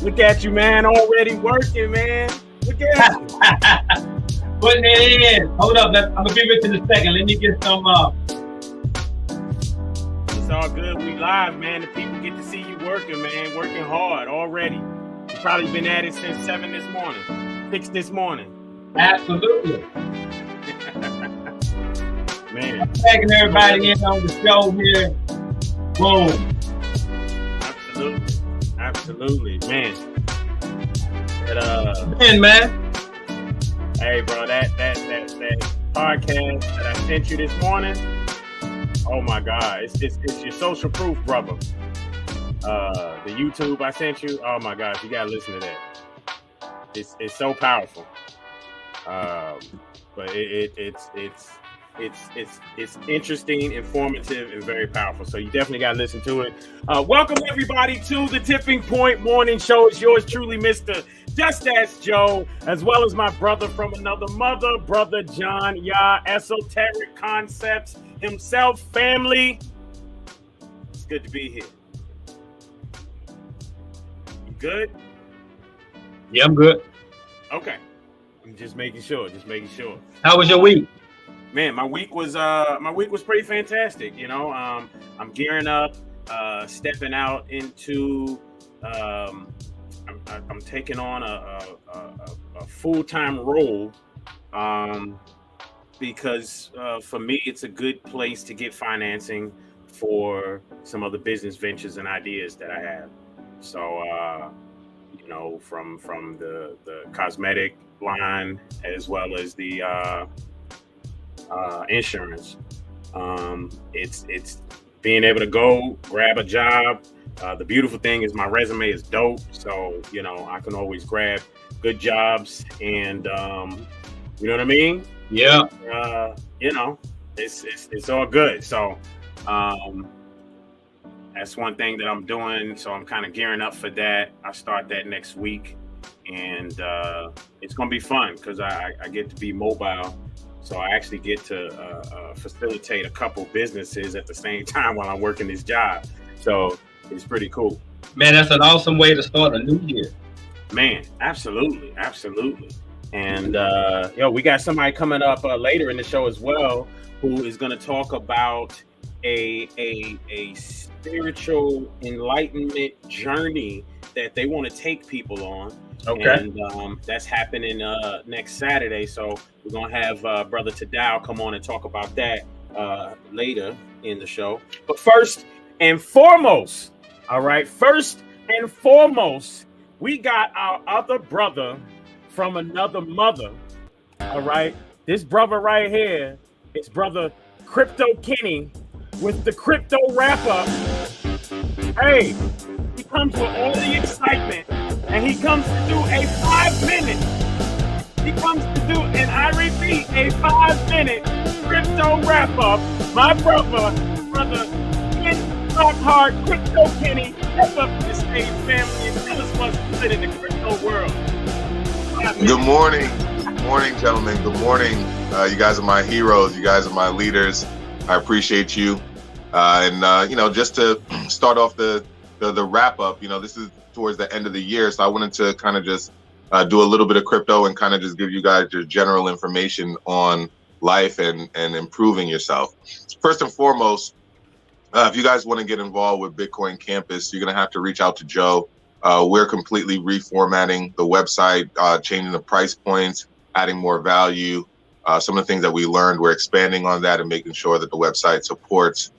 Look at you, man. Already working, man. Look at you. Putting it in. Hold up. I'm going to be with you in a second. Let me get some. It's all good. We live, man. The people get to see you working, man. Working hard already. You've probably been at it since 6 this morning. Absolutely. Man. I'm tagging everybody in on the show here. Boom. Absolutely, man. Man. Hey, bro, that podcast that I sent you this morning. Oh my God, it's your social proof, brother. The YouTube I sent you. Oh my gosh, you gotta listen to that. It's so powerful. But it's interesting, informative, and very powerful. So you definitely got to listen to it. Welcome everybody to the Tipping Point Morning Show. It's yours truly, Mr. Just Ask Joe, as well as my brother from another mother, Brother John Yah, Esoteric Concepts himself, family. It's good to be here. You good? Yeah, I'm good. Okay. I'm just making sure. How was your week? Man, my week was pretty fantastic. You know, I'm gearing up, stepping out into. I'm taking on a full-time role, because for me it's a good place to get financing for some of the business ventures and ideas that I have. So, you know, from the cosmetic line as well as the insurance. It's being able to go grab a job. The beautiful thing is my resume is dope, so you know I can always grab good jobs, and you know what I mean. Yeah. You know, it's all good. So that's one thing that I'm doing. So I'm kind of gearing up for that. I start that next week, and it's gonna be fun because I get to be mobile. So I actually get to facilitate a couple businesses at the same time while I'm working this job. So it's pretty cool. Man, that's an awesome way to start a new year. Man, absolutely. And we got somebody coming up later in the show as well who is going to talk about a spiritual enlightenment journey that they want to take people on. Okay. And that's happening next Saturday. So we're going to have Brother Tadao come on and talk about that later in the show. But first and foremost, we got our other brother from another mother. All right. This brother right here is Brother Crypto Kenny with the Crypto Wrap Up. Hey, he comes with all the excitement, and he comes to do a 5-minute. He comes to do, and I repeat, a 5-minute crypto wrap up. My brother Talk Hard, Crypto Kenny, step up to the stage, family, and tell us what's good in the crypto world. Good morning, gentlemen. Good morning. You guys are my heroes. You guys are my leaders. I appreciate you. Just to start off the wrap up, this is towards the end of the year, so I wanted to kind of just do a little bit of crypto and kind of just give you guys your general information on life and improving yourself. First and foremost, if you guys want to get involved with Bitcoin Campus, you're going to have to reach out to Joe. We're completely reformatting the website, changing the price points, adding more value. Some of the things that we learned, we're expanding on that and making sure that the website supports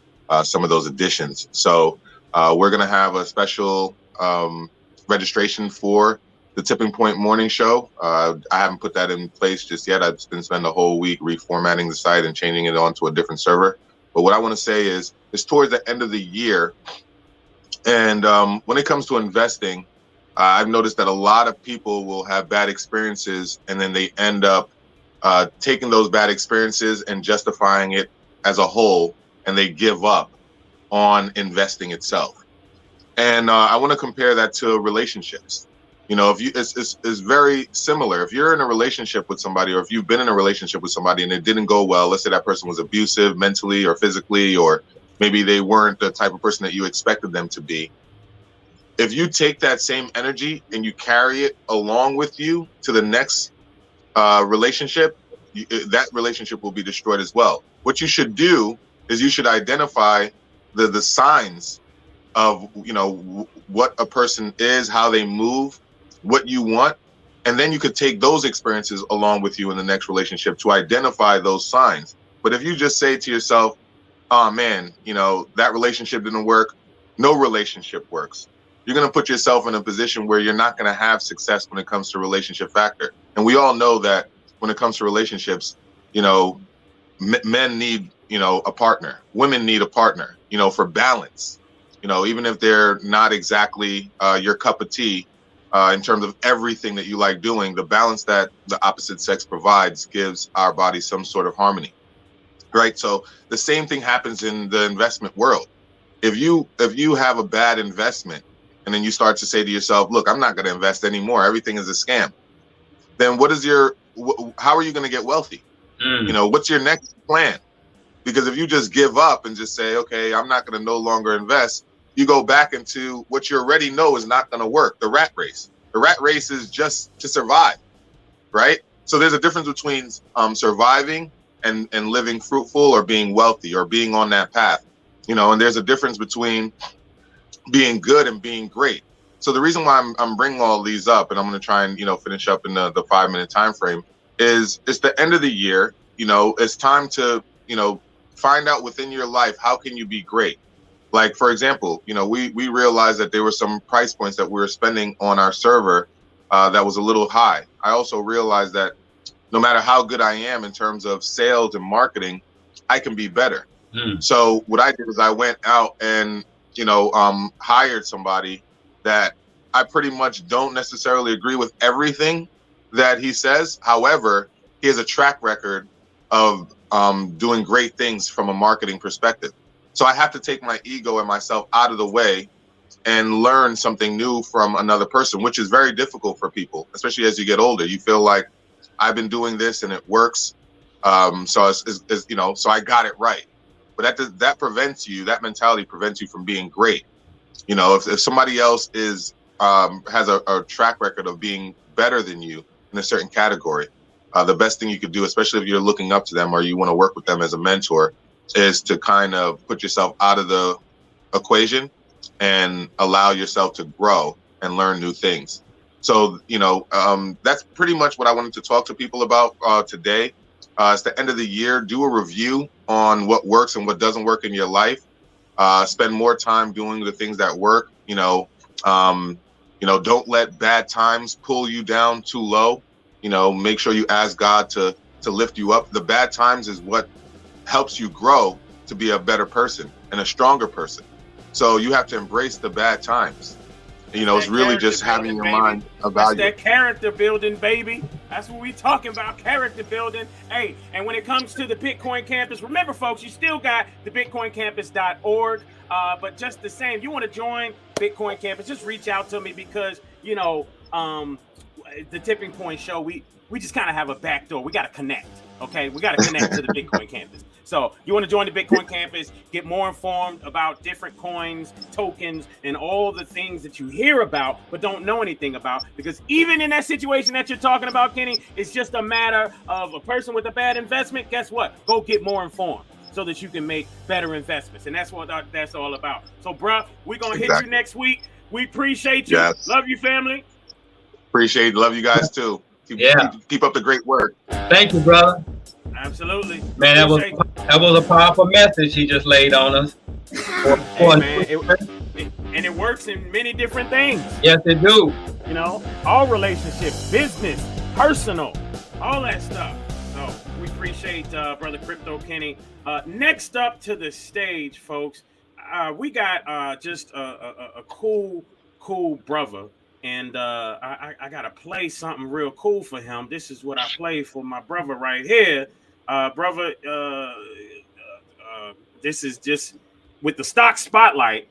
some of those additions. So we're going to have a special registration for the Tipping Point Morning Show. I haven't put that in place just yet. I've been spending the whole week reformatting the site and changing it onto a different server. But what I want to say is it's towards the end of the year. And when it comes to investing, I've noticed that a lot of people will have bad experiences, and then they end up taking those bad experiences and justifying it as a whole, and they give up on investing itself. And I want to compare that to relationships. It's very similar. If you're in a relationship with somebody, or if you've been in a relationship with somebody and it didn't go well, let's say that person was abusive mentally or physically, or maybe they weren't the type of person that you expected them to be. if you take that same energy and you carry it along with you to the next relationship, that relationship will be destroyed as well. What you should do is you should identify the signs of, you know, what a person is, how they move, what you want, and then you could take those experiences along with you in the next relationship to identify those signs. But if you just say to yourself, oh man, you know, that relationship didn't work, no relationship works. You're going to put yourself in a position where you're not going to have success when it comes to relationship factor. And we all know that when it comes to relationships, you know, men need, you know, a partner, women need a partner, you know, for balance, you know, even if they're not exactly your cup of tea in terms of everything that you like doing, the balance that the opposite sex provides gives our body some sort of harmony, right? So the same thing happens in the investment world. If you have a bad investment and then you start to say to yourself, look, I'm not going to invest anymore, everything is a scam, then how are you going to get wealthy? You know, what's your next plan? Because if you just give up and just say, okay, I'm not going to no longer invest, you go back into what you already know is not going to work, the rat race. The rat race is just to survive, right? So there's a difference between surviving and living fruitful, or being wealthy, or being on that path, you know, and there's a difference between being good and being great. So the reason why I'm bringing all these up, and I'm going to try and, you know, finish up in the 5-minute time frame, is it's the end of the year. You know, it's time to, you know, find out within your life, how can you be great? Like, for example, you know, we realized that there were some price points that we were spending on our server that was a little high. I also realized that no matter how good I am in terms of sales and marketing, I can be better. So what I did is I went out and, you know, hired somebody that I pretty much don't necessarily agree with everything that he says. However, he has a track record of doing great things from a marketing perspective. So I have to take my ego and myself out of the way and learn something new from another person, which is very difficult for people, especially as you get older. You feel like, I've been doing this and it works. So it's, you know, so I got it right. But that prevents you, that mentality prevents you from being great. You know, if somebody else is has a track record of being better than you in a certain category, the best thing you could do, especially if you're looking up to them or you want to work with them as a mentor, is to kind of put yourself out of the equation and allow yourself to grow and learn new things. So, you know, that's pretty much what I wanted to talk to people about today. It's the end of the year. Do a review on what works and what doesn't work in your life. Spend more time doing the things that work. You know, don't let bad times pull you down too low. You know, make sure you ask God to lift you up. The bad times is what helps you grow to be a better person and a stronger person. So you have to embrace the bad times. You know, it's really just having your mind about that character building, baby. That's what we talking about, character building. Hey, and when it comes to the Bitcoin campus, remember, folks, you still got the bitcoincampus.org. But just the same, you want to join Bitcoin Campus, just reach out to me, because, you know, the Tipping Point Show, we just kind of have a back door. We got to connect, okay? We got to connect to the Bitcoin Campus. So you want to join the Bitcoin Campus, get more informed about different coins, tokens, and all the things that you hear about but don't know anything about. Because even in that situation that you're talking about, Kenny, it's just a matter of a person with a bad investment. Guess what? Go get more informed so that you can make better investments. And that's what that's all about. So, bruh, we're going to hit you next week. We appreciate you. Yes. Love you, family. Appreciate it. Love you guys, too. Keep up the great work. Thank you, brother. Absolutely. Man, that was a powerful message he just laid on us. Hey, man, it works in many different things. Yes, it do. You know, all relationships, business, personal, all that stuff. So we appreciate Brother Crypto Kenny. Next up to the stage, folks, we got just a cool brother. And I got to play something real cool for him. This is what I play for my brother right here. Brother, this is just with the stock spotlight.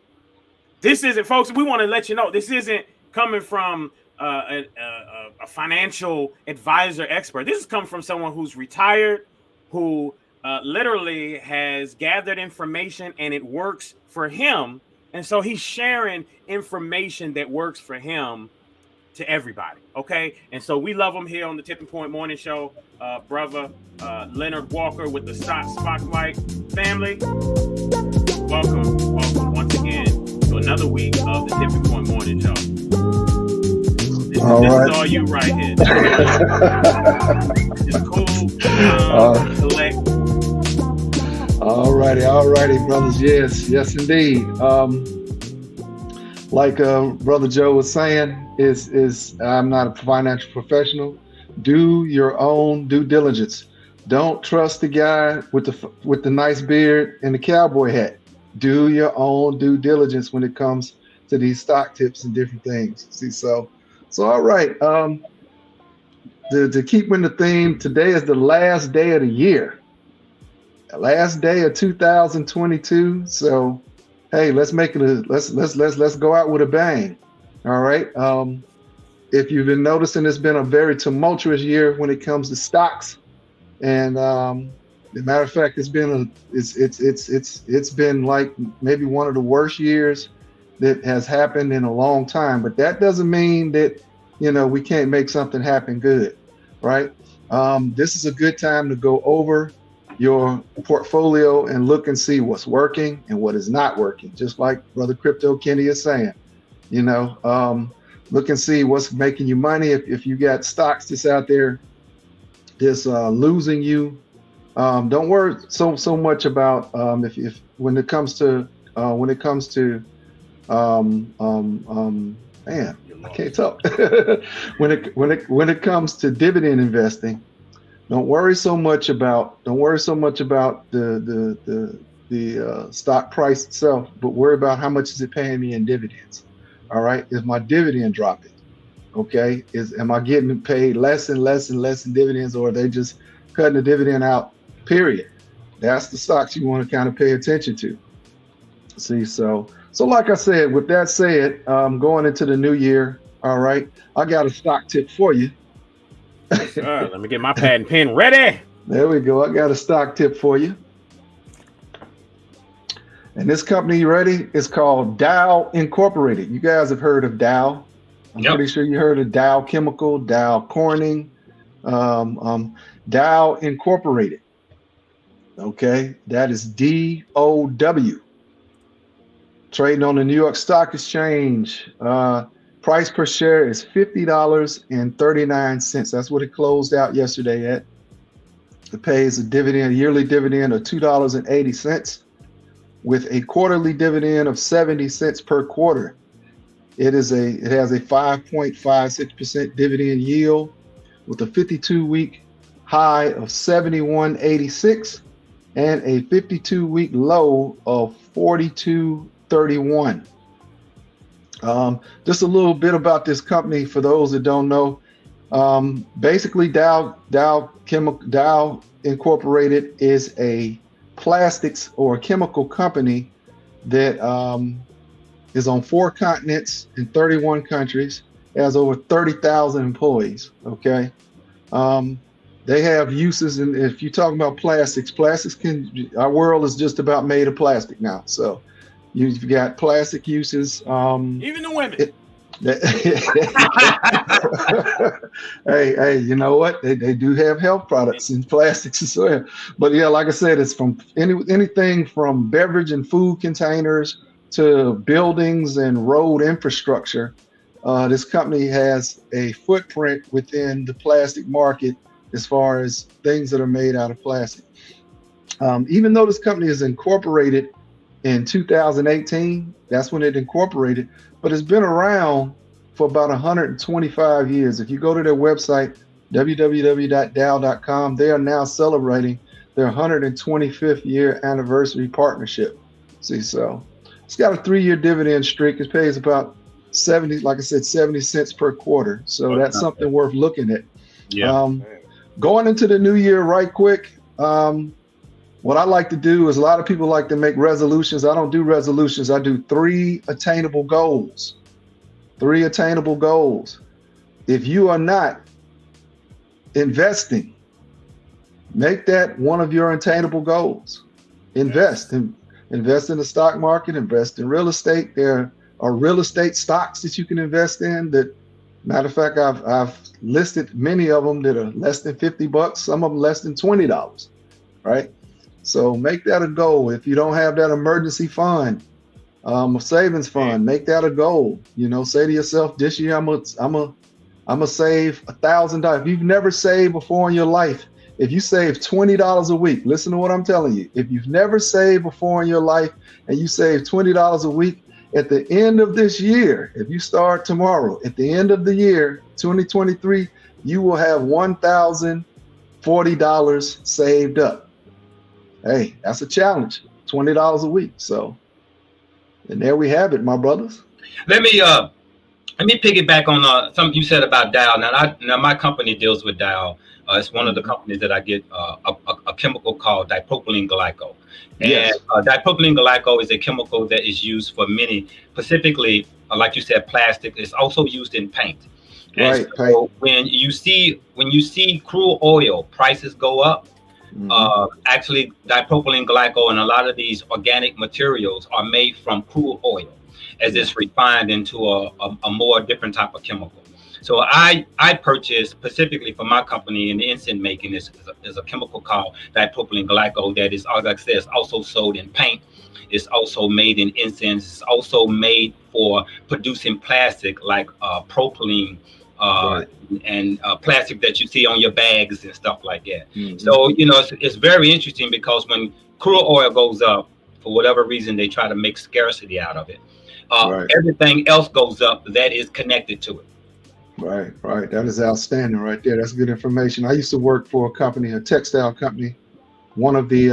This isn't, folks, we want to let you know, this isn't coming from a financial advisor expert. This is coming from someone who's retired, who literally has gathered information and it works for him. And so he's sharing information that works for him to everybody. Okay. And so we love him here on the Tipping Point Morning Show. Brother Leonard Walker with the Stock Spotlight family. Welcome once again to another week of the Tipping Point Morning Show. This is all you right here. It's cool, collect. All righty, brothers. Yes, indeed. Like Brother Joe was saying, is I'm not a financial professional. Do your own due diligence. Don't trust the guy with the nice beard and the cowboy hat. Do your own due diligence when it comes to these stock tips and different things. See, so all right. To keep in the theme, today is the last day of the year. Last day of 2022. So, hey, let's make it let's go out with a bang. All right. If you've been noticing, it's been a very tumultuous year when it comes to stocks. And as a matter of fact, it's been like maybe one of the worst years that has happened in a long time. But that doesn't mean that, we can't make something happen good, right? This is a good time to go over your portfolio and look and see what's working and what is not working. Just like Brother Crypto Kenny is saying, look and see what's making you money. If you got stocks that's out there that's losing you, don't worry so much about if when it comes to man, I can't talk. when it comes to dividend investing, don't worry so much about the stock price itself, but worry about how much is it paying me in dividends. All right, is my dividend dropping? Okay, am I getting paid less and less and less in dividends, or are they just cutting the dividend out? Period. That's the stocks you want to kind of pay attention to. See, so like I said, with that said, going into the new year, all right, I got a stock tip for you. Let me get my pad and pen ready. There we go. I got a stock tip for you. And this company, you ready? It's called Dow Incorporated. You guys have heard of Dow. I'm pretty sure you heard of Dow Chemical, Dow Corning, Dow Incorporated. Okay, that is DOW. Trading on the New York Stock Exchange. Price per share is $50.39. That's what it closed out yesterday at. It pays a yearly dividend of $2.80 with a quarterly dividend of 70 cents per quarter. It has a 5.56% dividend yield with a 52-week high of 71.86 and a 52-week low of 42.31. Just a little bit about this company for those that don't know. Basically, Dow Incorporated is a plastics or a chemical company that is on 4 continents in 31 countries, has over 30,000 employees. Okay. They have uses, and if you're talking about plastics our world is just about made of plastic now. So you've got plastic uses. Even the women. Hey, you know what? They do have health products in plastics as well. But yeah, like I said, it's from anything from beverage and food containers to buildings and road infrastructure. This company has a footprint within the plastic market as far as things that are made out of plastic. Even though this company is incorporated in 2018, that's when it incorporated, but it's been around for about 125 years. If you go to their website, www.dow.com, they are now celebrating their 125th year anniversary partnership. See, so it's got a 3-year dividend streak. It pays about 70 cents per quarter. So that's something worth looking at. Yeah. Going into the new year right quick, what I like to do is a lot of people like to make resolutions. I don't do resolutions. I do 3 attainable goals. 3 attainable goals. If you are not investing, make that one of your attainable goals. Invest. And Invest in the stock market, invest in real estate. There are real estate stocks that you can invest in that, matter of fact, I've listed many of them that are less than $50, some of them less than $20, right? So make that a goal. If you don't have that emergency fund, a savings fund, make that a goal. You know, say to yourself, this year I'm gonna save $1,000. If you've never saved before in your life, if you save $20 a week, listen to what I'm telling you. If you've never saved before in your life and you save $20 a week, at the end of this year, if you start tomorrow, at the end of the year, 2023, you will have $1,040 saved up. Hey, that's a challenge, $20 a week. So, and there we have it, my brothers. Let me piggyback on something you said about Dow. Now my company deals with Dow. It's one of the companies that I get a chemical called dipropylene glycol. Yes. And dipropylene glycol is a chemical that is used for many, specifically, like you said, plastic. It's also used in paint. And Right. so when you see crude oil prices go up, actually dipropylene glycol and a lot of these organic materials are made from crude oil as it's refined into a more different type of chemical. So I purchased specifically for my company in the incense making is a chemical called dipropylene glycol that is, like I said, it's also sold in paint. It's also made in incense. It's also made for producing plastic like propylene and plastic that you see on your bags and stuff like that. So, you know, it's very interesting because when crude oil goes up, for whatever reason, they try to make scarcity out of it. Everything else goes up that is connected to it. Right. That is outstanding right there. That's good information. I used to work for a company, a textile company. One of the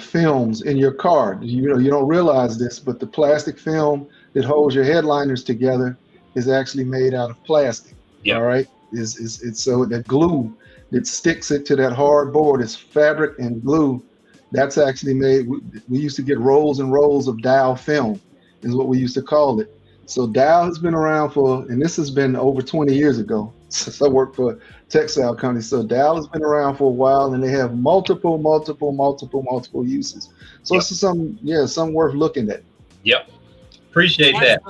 films in your car, you know, you don't realize this, but the plastic film that holds your headliners together is actually made out of plastic. All right. It's so that glue that sticks it to that hard board is fabric and glue. That's actually made. We used to get rolls and rolls of Dow film, is what we used to call it. So Dow has been around and this has been over 20 years ago since I worked for a textile company. So Dow has been around for a while, and they have multiple uses. So it's something worth looking at. Yep. Appreciate that.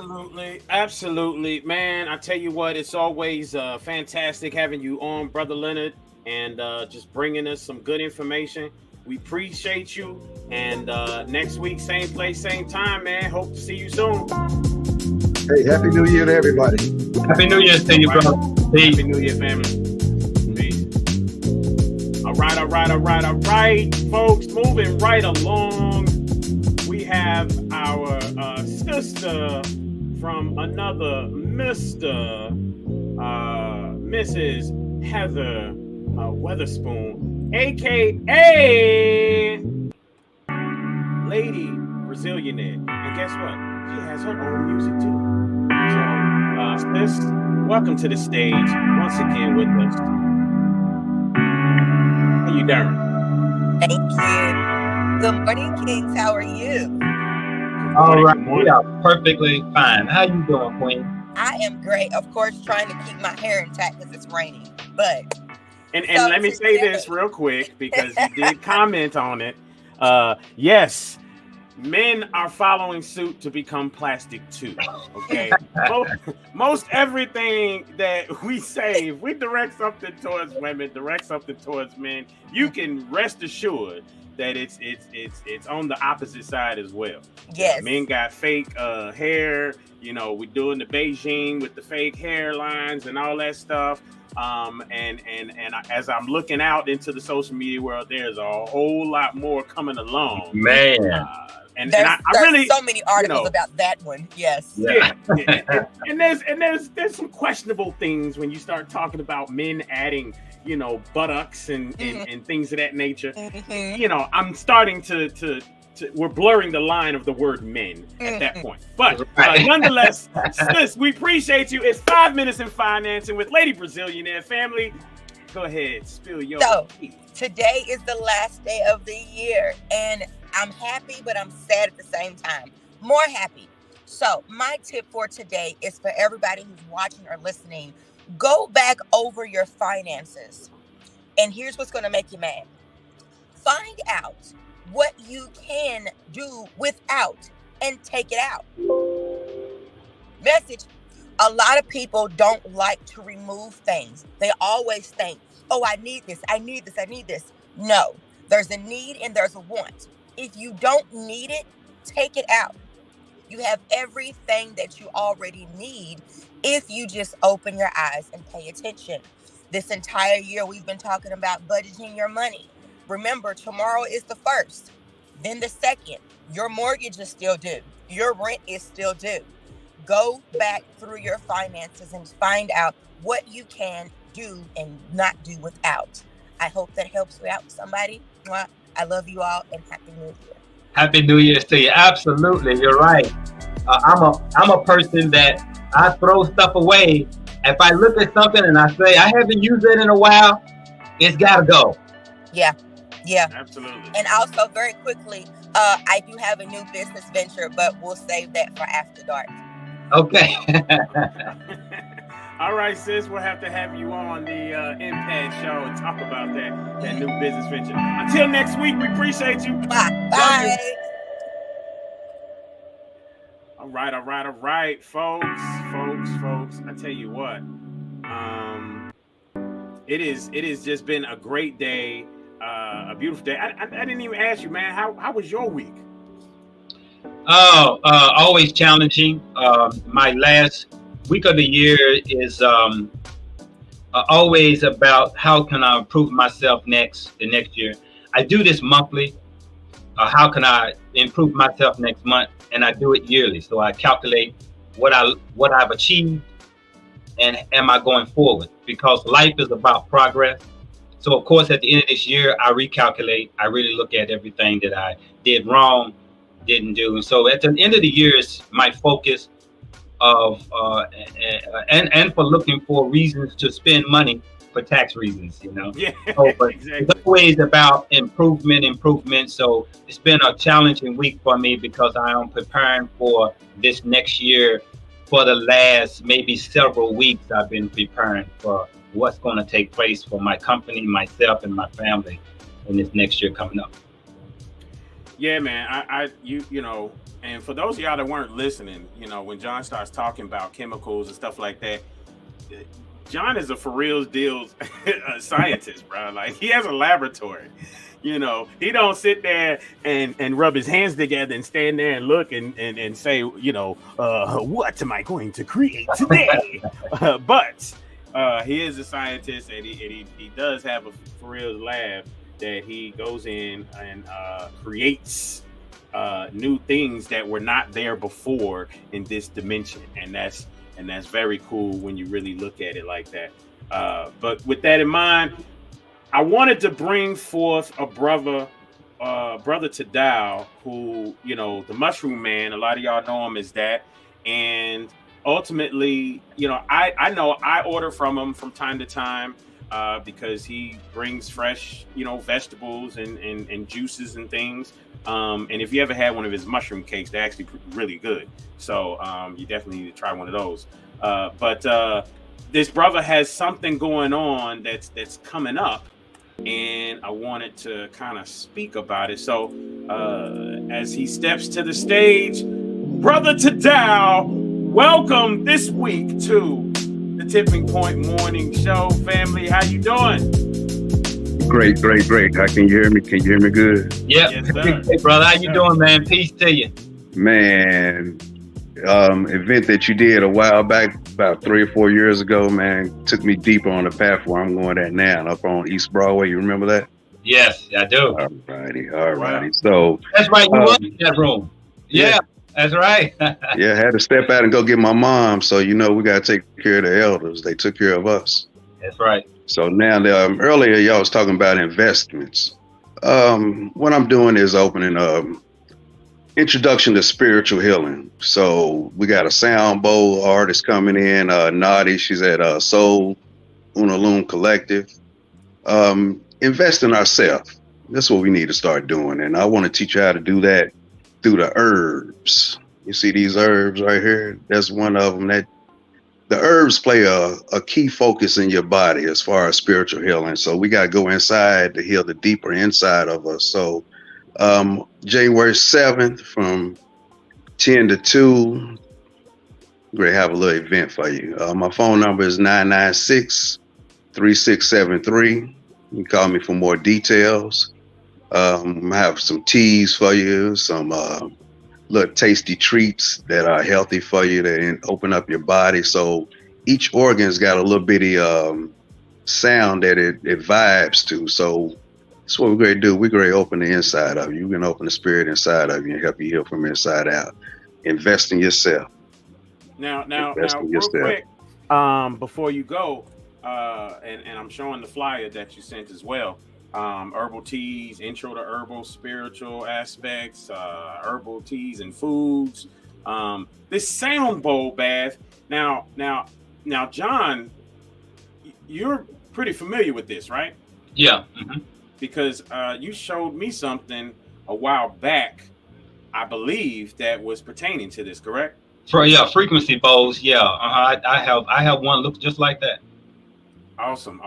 Absolutely, man. I tell you what, it's always fantastic having you on, Brother Leonard, and just bringing us some good information. We appreciate you, and next week, same place, same time, man. Hope to see you soon. Hey, Happy New Year to everybody. Happy New Year to you, brother. Peace. Happy New Year, family. Peace. All right, folks. Moving right along. We have our sister from another Mr. Mrs. Heather Weatherspoon, a.k.a. Lady Brazilianaire. And guess what? She has her own music, too. So, sis, welcome to the stage once again with us. How you doing? Thank you. Good morning, Kings. How are you? All right. We are perfectly fine. How you doing, Queen? I am great. Of course, trying to keep my hair intact because it's raining. But and let me say this real quick because you did comment on it. Yes. Men are following suit to become plastic too. Okay, most everything that we say, if we direct something towards women, direct something towards men, you can rest assured that it's on the opposite side as well. Yes, men got fake hair. You know, we're doing the Beijing with the fake hairlines and all that stuff. And as I'm looking out into the social media world, there's a whole lot more coming along, man. And there's I really so many articles about that one. Yes. Yeah. and there's some questionable things when you start talking about men adding, you know, buttocks and things of that nature. You know, I'm starting to we're blurring the line of the word men at that point. But nonetheless, sis, we appreciate you. It's 5 minutes in financing with Lady Brazilianaire. Family, go ahead, spill your tea. Today is the last day of the year, and I'm happy, but I'm sad at the same time. More happy. So my tip for today is for everybody who's watching or listening, go back over your finances. And here's what's going to make you mad. Find out what you can do without and take it out. Message. A lot of people don't like to remove things. They always think, oh, I need this, I need this, I need this. No, there's a need and there's a want. If you don't need it, take it out. You have everything that you already need if you just open your eyes and pay attention. This entire year, we've been talking about budgeting your money. Remember, tomorrow is the 1st, then the 2nd. Your mortgage is still due. Your rent is still due. Go back through your finances and find out what you can do and not do without. I hope that helps you out, somebody. I love you all and Happy New Year. Happy New Year's to you. Absolutely, you're right. I'm a person that I throw stuff away. If I look at something and I say I haven't used it in a while, it's gotta go. Yeah, Absolutely. And also, very quickly, I do have a new business venture, but we'll save that for after dark. Okay. All right, sis, we'll have to have you on the Impact show and talk about that new business venture. Until next week, we appreciate you. Bye. All right, folks. I tell you what, it is just been a great day, a beautiful day. I didn't even ask you, man, how was your week? Always challenging. My last week of the year is always about how can I improve myself the next year. I do this monthly. How can I improve myself next month? And I do it yearly. So I calculate what I've achieved and am I going forward? Because life is about progress. So of course, at the end of this year, I recalculate. I really look at everything that I did wrong, didn't do. And so at the end of the year is my focus of and for looking for reasons to spend money for tax reasons, you know. Yeah, so, but exactly. It's always about improvement. So it's been a challenging week for me because I am preparing for this next year. For the last maybe several weeks, I've been preparing for what's going to take place for my company, myself, and my family in this next year coming up. Yeah, man. You know, and for those of y'all that weren't listening, you know, when John starts talking about chemicals and stuff like that, John is a for real deal scientist, bro. Like, he has a laboratory. You know, he don't sit there and rub his hands together and stand there and look and say, you know, what am I going to create today? But he is a scientist, and he does have a for real lab that he goes in and creates new things that were not there before in this dimension, and that's very cool when you really look at it like that. But with that in mind, I wanted to bring forth a brother Tadao, who, you know, the Mushroom Man. A lot of y'all know him as that, and ultimately, you know, I know I order from him from time to time because he brings fresh, you know, vegetables and juices and things. And if you ever had one of his mushroom cakes, they're actually really good. So you definitely need to try one of those. But this brother has something going on that's coming up, and I wanted to kind of speak about it. So as he steps to the stage, Brother Tadao, welcome this week to the Tipping Point Morning Show. Family, how you doing? Great. Can you hear me? Can you hear me good? Yep. Yes, sir. Hey, brother, how you doing, man? Peace to you. Man, event that you did a while back, about 3 or 4 years ago, man, took me deeper on the path where I'm going at now, up on East Broadway. You remember that? Yes, I do. All righty. Wow. So That's right. You was in that room. Yeah, that's right. yeah, I had to step out and go get my mom. So, you know, we got to take care of the elders. They took care of us. That's right. So now, earlier y'all was talking about investments. What I'm doing is opening introduction to spiritual healing. So we got a sound bowl artist coming in, Nadi. She's at Soul Unalum Collective. Invest in ourselves. That's what we need to start doing. And I want to teach you how to do that through the herbs. You see these herbs right here? That's one of them. That the herbs play a key focus in your body as far as spiritual healing. So we got to go inside to heal the deeper inside of us. So January 7th from 10 to 2. We're going to have a little event for you. My phone number is 996-3673. You can call me for more details. I have some teas for you, some little tasty treats that are healthy for you to open up your body. So each organ's got a little bitty sound that it vibes to. So that's what we're going to do. We're going to open the inside of you. We're going to open the spirit inside of you and help you heal from inside out. Invest in yourself. Now, real quick, before you go, and I'm showing the flyer that you sent as well. Herbal teas, intro to herbal spiritual aspects, herbal teas and foods. This sound bowl bath. Now, John, you're pretty familiar with this, right? Yeah. Because you showed me something a while back, I believe, that was pertaining to this, correct? Frequency bowls. Yeah, I have one look just like that. Awesome.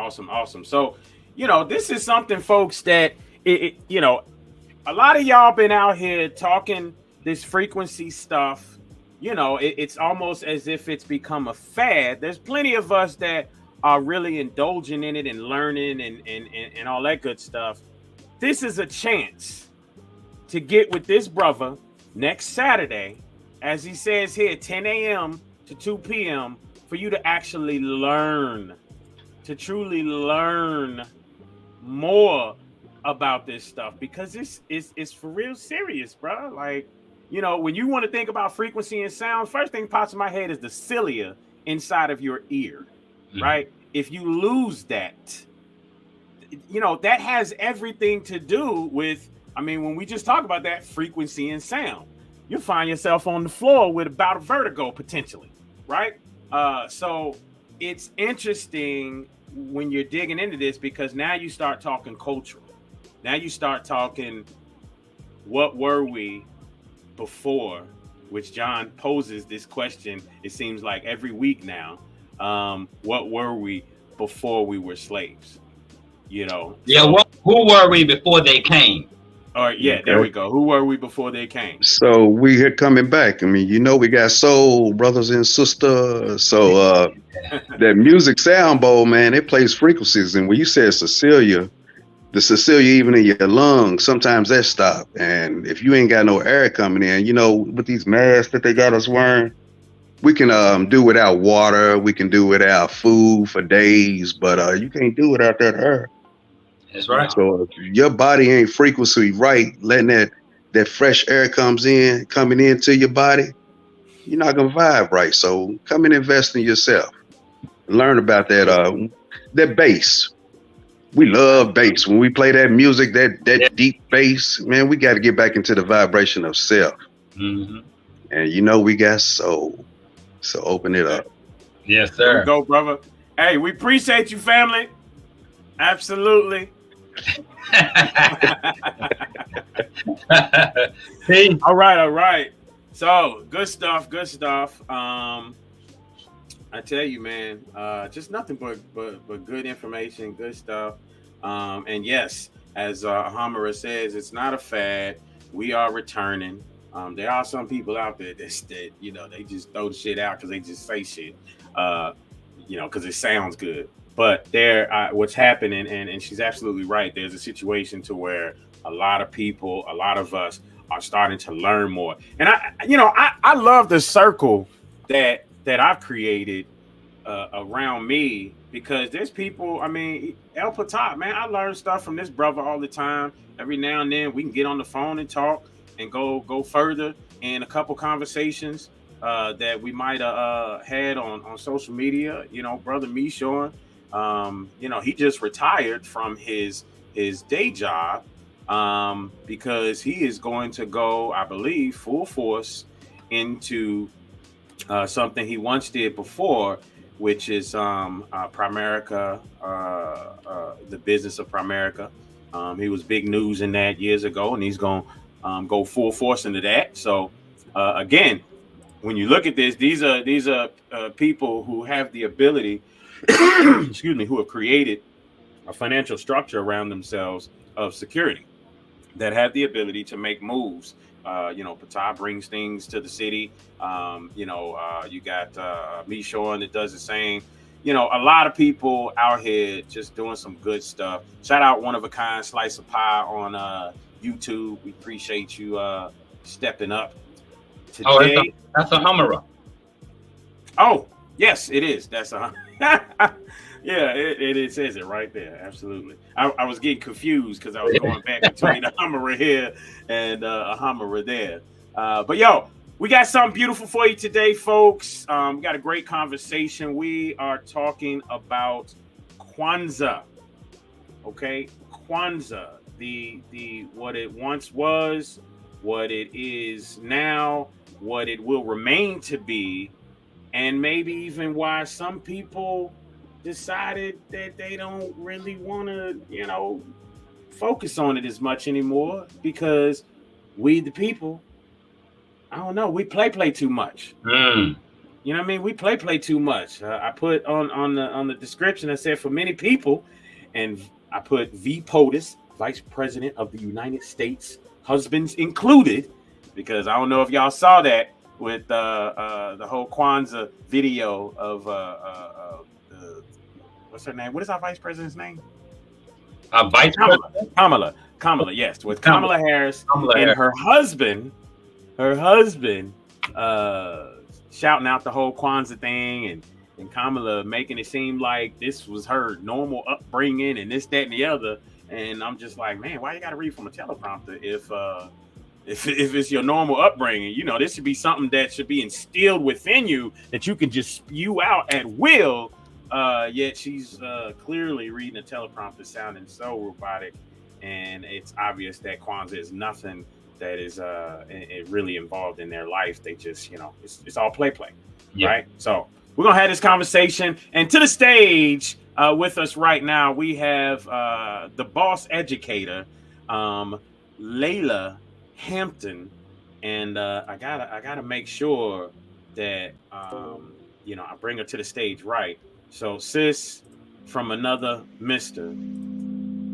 So, this is something, folks, that a lot of y'all been out here talking this frequency stuff. It's almost as if it's become a fad. There's plenty of us that are really indulging in it and learning and all that good stuff. This is a chance to get with this brother next Saturday, as he says here, 10 a.m. to 2 p.m. for you to actually learn, to truly learn more about this stuff, because it's for real serious, bro. Like, when you want to think about frequency and sound, first thing pops in my head is the cilia inside of your ear, right? If you lose that, that has everything to do with, when we just talk about that frequency and sound, you'll find yourself on the floor with about a vertigo potentially, right? So it's interesting when you're digging into this, because now you start talking cultural. Now you start talking, what were we before, which John poses this question, it seems like every week now. What were we before we were slaves? Yeah, who were we before they came? All right, yeah, there we go. Who were we before they came? So we here coming back. We got soul brothers and sisters. So that music sound bowl, man, it plays frequencies. And when you said Cecilia, the Cecilia even in your lungs, sometimes that stop. And if you ain't got no air coming in, with these masks that they got us wearing, we can do without water. We can do without food for days, but you can't do without that air. That's right. So if your body ain't frequency right, letting that fresh air coming into your body, you're not gonna vibe right. So come and invest in yourself. Learn about that bass. We love bass. When we play that music, that deep bass, man, we got to get back into the vibration of self. And we got soul. So open it up. Yes, sir. There we go, brother. Hey, we appreciate you, family. Absolutely. All right. So good stuff. I tell you, man, just nothing but good information, good stuff. And yes, as Hamara says, it's not a fad. We are returning. There are some people out there that they just throw the shit out because they just say shit, because it sounds good. But what's happening, and she's absolutely right. There's a situation to where a lot of people, a lot of us are starting to learn more. And I love the circle that I've created around me, because there's people, El Patat, man, I learn stuff from this brother all the time. Every now and then we can get on the phone and talk and go further in a couple conversations that we might have had on social media. Brother Mishon, he just retired from his day job because he is going to go, I believe, full force into something he once did before, which is Primerica, the business of Primerica. He was big news in that years ago, and he's going to go full force into that. So again, when you look at this, these are people who have the ability, who have created a financial structure around themselves of security. that have the ability to make moves. Pata brings things to the city. You got Mishon that does the same. A lot of people out here just doing some good stuff. Shout out One of a Kind Slice of Pie on YouTube. We appreciate you stepping up today. That's a Hummer. Oh, yes, it is. That's a yeah, it says it right there. Absolutely. I was getting confused because I was going back between a Hummer here and a Hummer there. But we got something beautiful for you today, folks. We got a great conversation. We are talking about Kwanzaa. Okay, Kwanzaa, the what it once was, what it is now, what it will remain to be, and maybe even why some people decided that they don't really want to, focus on it as much anymore because we, the people, I don't know, we play too much. You know what I mean? We play too much. I put on the description, I said for many people, and I put VPOTUS, Vice President of the United States, husbands included, because I don't know if y'all saw that with the whole Kwanzaa video of what's her name? What is our vice president's name? Vice President? Kamala, yes, with Kamala Harris and her husband shouting out the whole Kwanzaa thing, and Kamala making it seem like this was her normal upbringing and this, that, and the other. And I'm just like, man, why you got to read from a teleprompter if it's your normal upbringing? This should be something that should be instilled within you that you can just spew out at will. Yet she's clearly reading a teleprompter sounding so robotic, and it's obvious that Kwanzaa is nothing that is really involved in their life. They just, it's all play, right? So we're going to have this conversation, and to the stage with us right now, we have the boss educator, Layla Hampton, and I gotta make sure that I bring her to the stage right. So, sis, from another mister,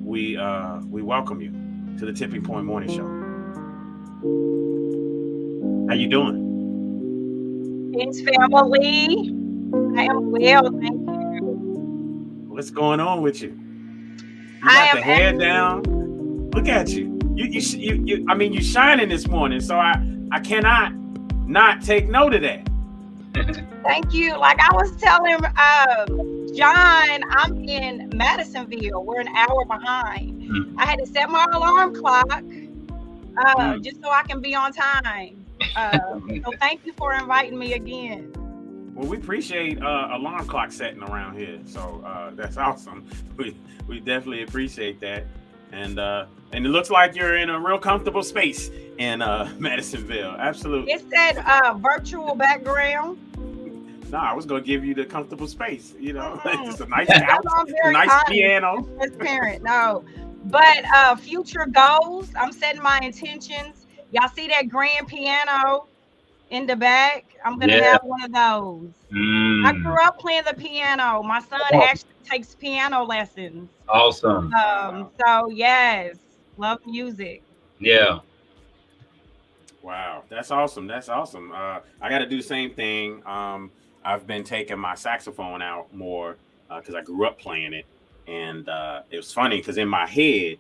we welcome you to the Tipping Point Morning Show. How you doing? It's family. I am well, thank you. What's going on with you? You got the hair down. Look at you. You. I mean, you shining this morning, so I cannot not take note of that. Thank you. Like I was telling John, I'm in Madisonville. We're an hour behind. I had to set my alarm clock just so I can be on time. So thank you for inviting me again. Well, we appreciate alarm clock setting around here. So that's awesome. We definitely appreciate that. And it looks like you're in a real comfortable space in Madisonville. Absolutely. It's that virtual background. No, I was gonna give you the comfortable space. It's a nice couch, a nice piano. Transparent, no. But future goals, I'm setting my intentions. Y'all see that grand piano in the back? I'm gonna have one of those. I grew up playing the piano. My son actually takes piano lessons. Awesome. So yes, love music. Yeah. Wow, that's awesome. That's awesome. I got to do the same thing. I've been taking my saxophone out more because I grew up playing it, and it was funny because in my head,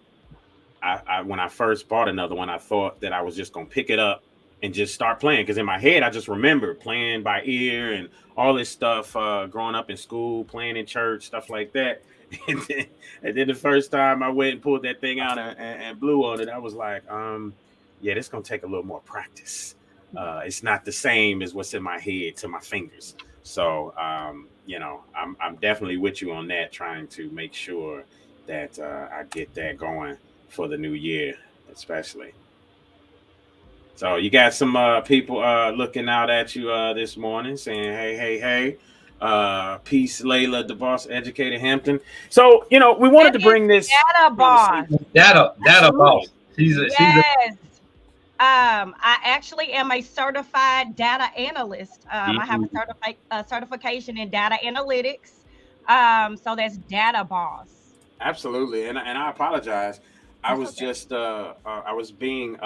I when I first bought another one, I thought that I was just gonna pick it up and just start playing, because in my head I just remember playing by ear and all this stuff growing up in school, playing in church, stuff like that. And then the first time I went and pulled that thing out and blew on it, I was like, yeah, this is gonna take a little more practice. It's not the same as what's in my head to my fingers. So I'm definitely with you on that, trying to make sure that I get that going for the new year, especially. So you got some people looking out at you this morning saying, hey, peace, Layla, the boss educator Hampton. So, we wanted to bring this data boss. Data boss. Yes. I actually am a certified data analyst. I have a certification in data analytics. So that's data boss. Absolutely. And I apologize. I was just I was being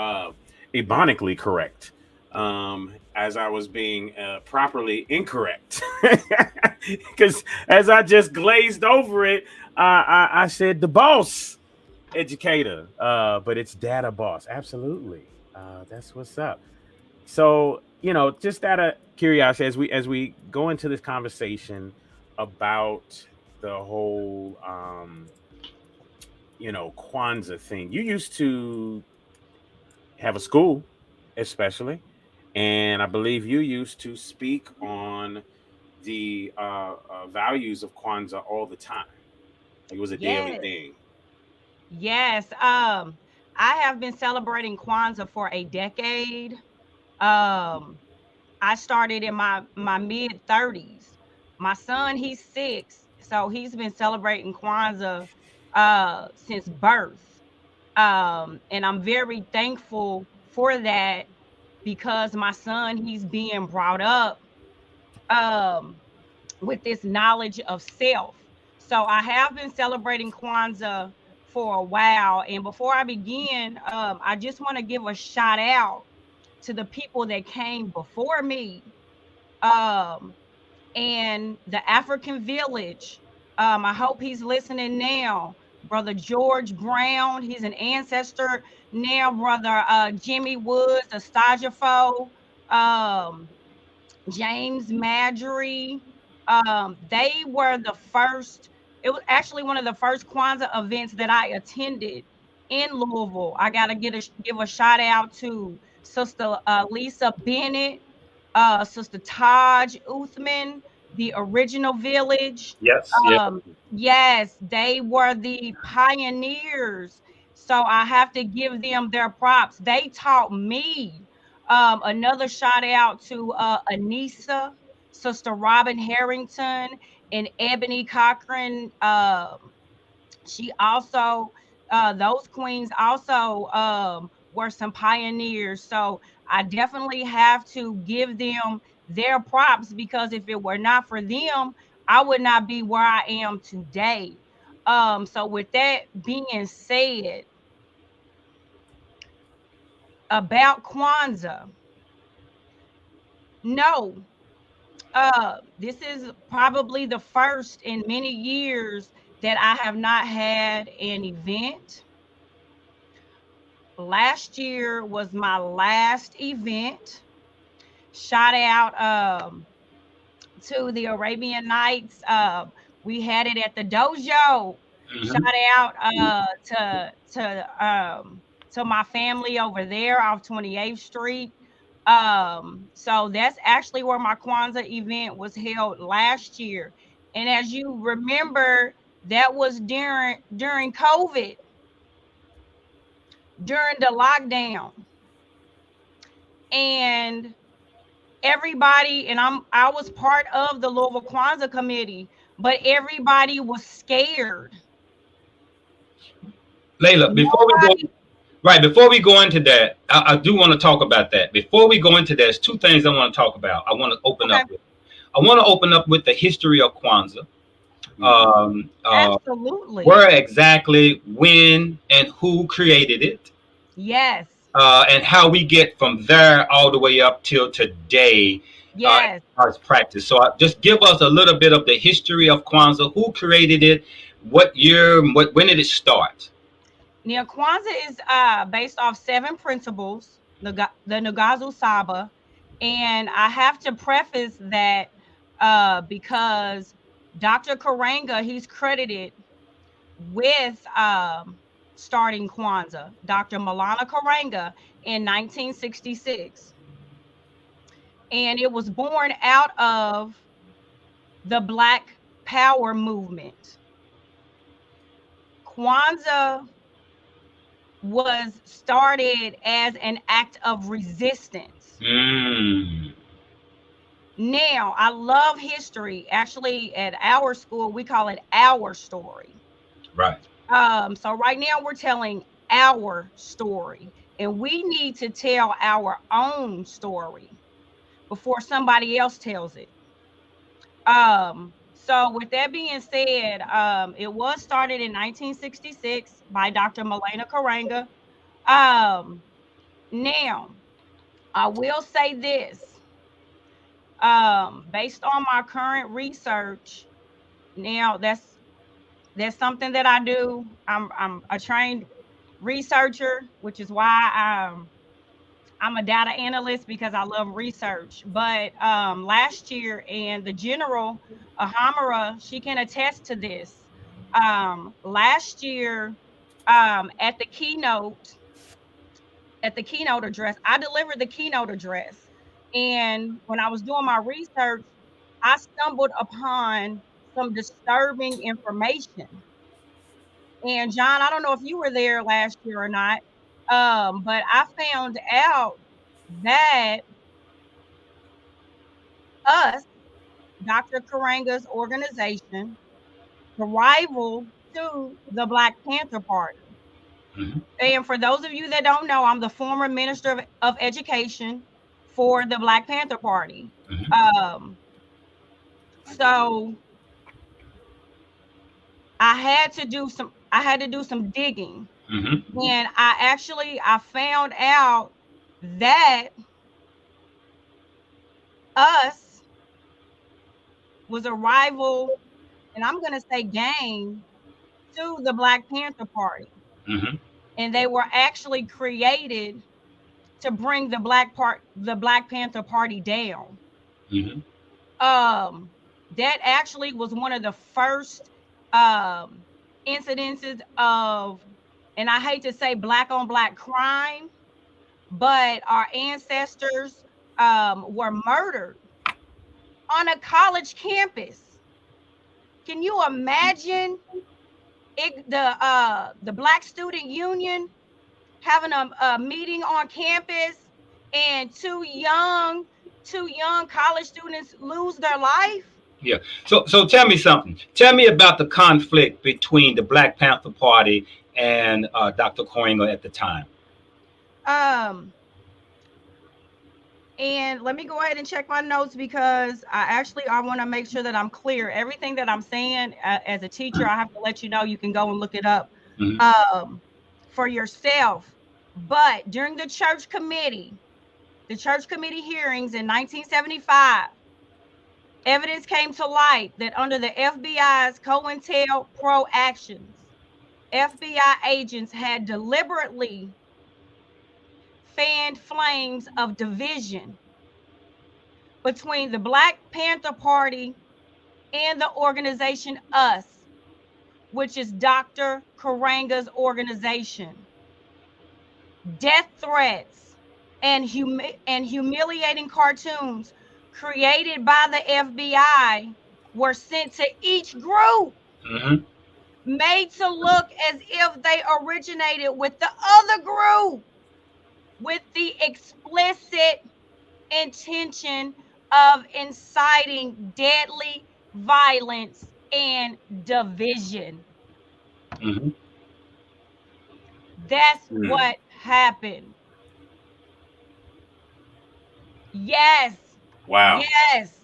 ebonically correct, as I was being properly incorrect. Because as I just glazed over it, I said the boss educator, but it's data boss. Absolutely, that's what's up. So just out of curiosity, as we go into this conversation about the whole Kwanzaa thing, you used to have a school, especially, and I believe you used to speak on the values of Kwanzaa all the time. Like it was a daily Yes. thing. Yes. I have been celebrating Kwanzaa for a decade. Um, I started in my mid 30s. My son, he's 6, so he's been celebrating Kwanzaa since birth. And I'm very thankful for that because my son, he's being brought up um with this knowledge of self. So I have been celebrating Kwanzaa for a while. And before I begin, I just want to give a shout out to the people that came before me, um, and the African village. I hope he's listening now. Brother George Brown, he's an ancestor now. Brother Jimmy Woods, the Stajafo. James Marjorie. They were the first, it was actually one of the first Kwanzaa events that I attended in Louisville. I gotta give a shout out to Sister Lisa Bennett, Sister Taj Uthman, the original village. Yes, yes. Yes, they were the pioneers. So I have to give them their props. They taught me. Another shout out to Anissa, Sister Robin Harrington, and Ebony Cochran. She also, those queens also were some pioneers. So I definitely have to give them their props because if it were not for them, I would not be where I am today. So with that being said, about Kwanzaa, no, this is probably the first in many years that I have not had an event. Last year was my last event. Shout out to the Arabian Nights. We had it at the dojo. Mhm. Shout out to my family over there off 28th Street. So that's actually where my Kwanzaa event was held last year. And as you remember, that was during COVID, during the lockdown. And everybody, and I was part of the Louisville Kwanzaa committee, but everybody was scared. Layla, Nobody. before we go into that, I do want to talk about that. Before we go into that, there's two things I want to talk about. I want to open Okay. up with. I want to open up with the history of Kwanzaa. Absolutely. Where exactly, when, and who created it, Yes. and how we get from there all the way up till today Yes. as practice. So just give us a little bit of the history of Kwanzaa, who created it, what year, when did it start? Now, Kwanzaa is based off 7 principles, the Nagazu Saba, and I have to preface that because Dr. Karanga, he's credited with starting Kwanzaa, Dr. Malana Karanga in 1966. And it was born out of the Black Power movement. Kwanzaa was started as an act of resistance. Now, I love history. Actually, at our school, we call it our story. Right. So right now we're telling our story, and we need to tell our own story before somebody else tells it. So with that being said, it was started in 1966 by Dr. Malena Karanga. Now, I will say this, based on my current research, now that's something that I do. I'm a trained researcher, which is why I'm a data analyst, because I love research. But last year, and the General Ahamara, she can attest to this. Last year, at the keynote address, I delivered the keynote address, and when I was doing my research, I stumbled upon some disturbing information. And John, I don't know if you were there last year or not, but I found out that us, Dr. Karanga's organization, the rival to the Black Panther Party. Mm-hmm. And for those of you that don't know, I'm the former Minister of Education for the Black Panther Party. Mm-hmm. So I had to do some digging. Mm-hmm. And I found out that us was a rival, and I'm going to say gang, to the Black Panther Party. Mm-hmm. And they were actually created to bring the Black Panther Party down. Mm-hmm. That actually was one of the first incidences of, and I hate to say black on black crime, but our ancestors were murdered on a college campus. Can you imagine the Black Student Union having a meeting on campus and two young college students lose their life? Yeah. So tell me something. Tell me about the conflict between the Black Panther Party and Dr. Karanga at the time. And let me go ahead and check my notes, because I want to make sure that I'm clear. Everything that I'm saying as a teacher, I have to let you know. You can go and look it up for yourself. But during the church committee hearings in 1975, evidence came to light that under the FBI's COINTELPRO actions, FBI agents had deliberately fanned flames of division between the Black Panther Party and the organization US, which is Dr. Karanga's organization. Death threats and humiliating cartoons created by the FBI were sent to each group, made to look as if they originated with the other group, with the explicit intention of inciting deadly violence and division. That's what happened. Yes. Wow. Yes.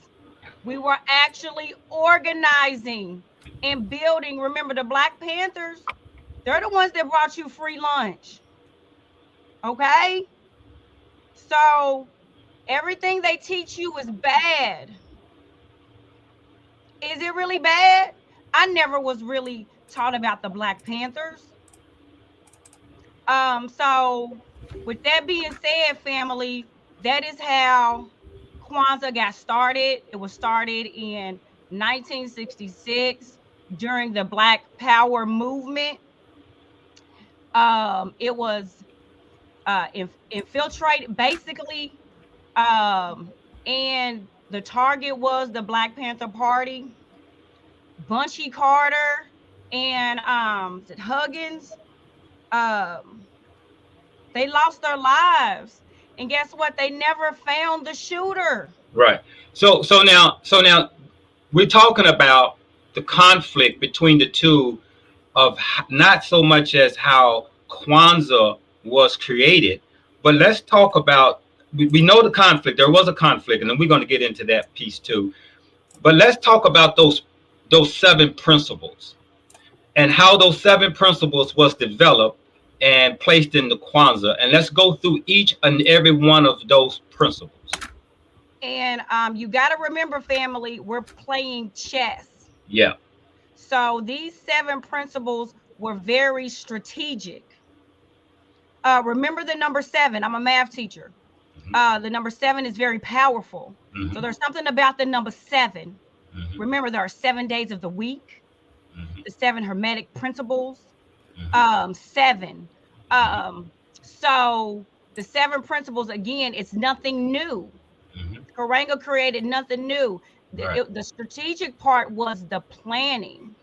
We were actually organizing and building. Remember, the Black Panthers, they're the ones that brought you free lunch. Okay? So everything they teach you is bad. Is it really bad? I never was really taught about the Black Panthers. So with that being said, family, that is how Kwanzaa got started. It was started in 1966 during the Black Power movement. It was infiltrated, basically, and the target was the Black Panther Party. Bunchy Carter and Huggins, they lost their lives, and guess what? They never found the shooter. Right. So now we're talking about the conflict between the two, of not so much as how Kwanzaa was created, but let's talk about, we know the conflict. There was a conflict, and then we're going to get into that piece too. But let's talk about those those 7 principles and how those 7 principles was developed and placed in the Kwanzaa. And let's go through each and every one of those principles. And you got to remember, family, we're playing chess. Yeah. So these 7 principles were very strategic. Remember the number 7. I'm a math teacher. The number 7 is very powerful. So there's something about the number 7. Remember, there are 7 days of the week, the 7 hermetic principles, 7. So the 7 principles, again, it's nothing new. Karanga created nothing new. The strategic part was the planning.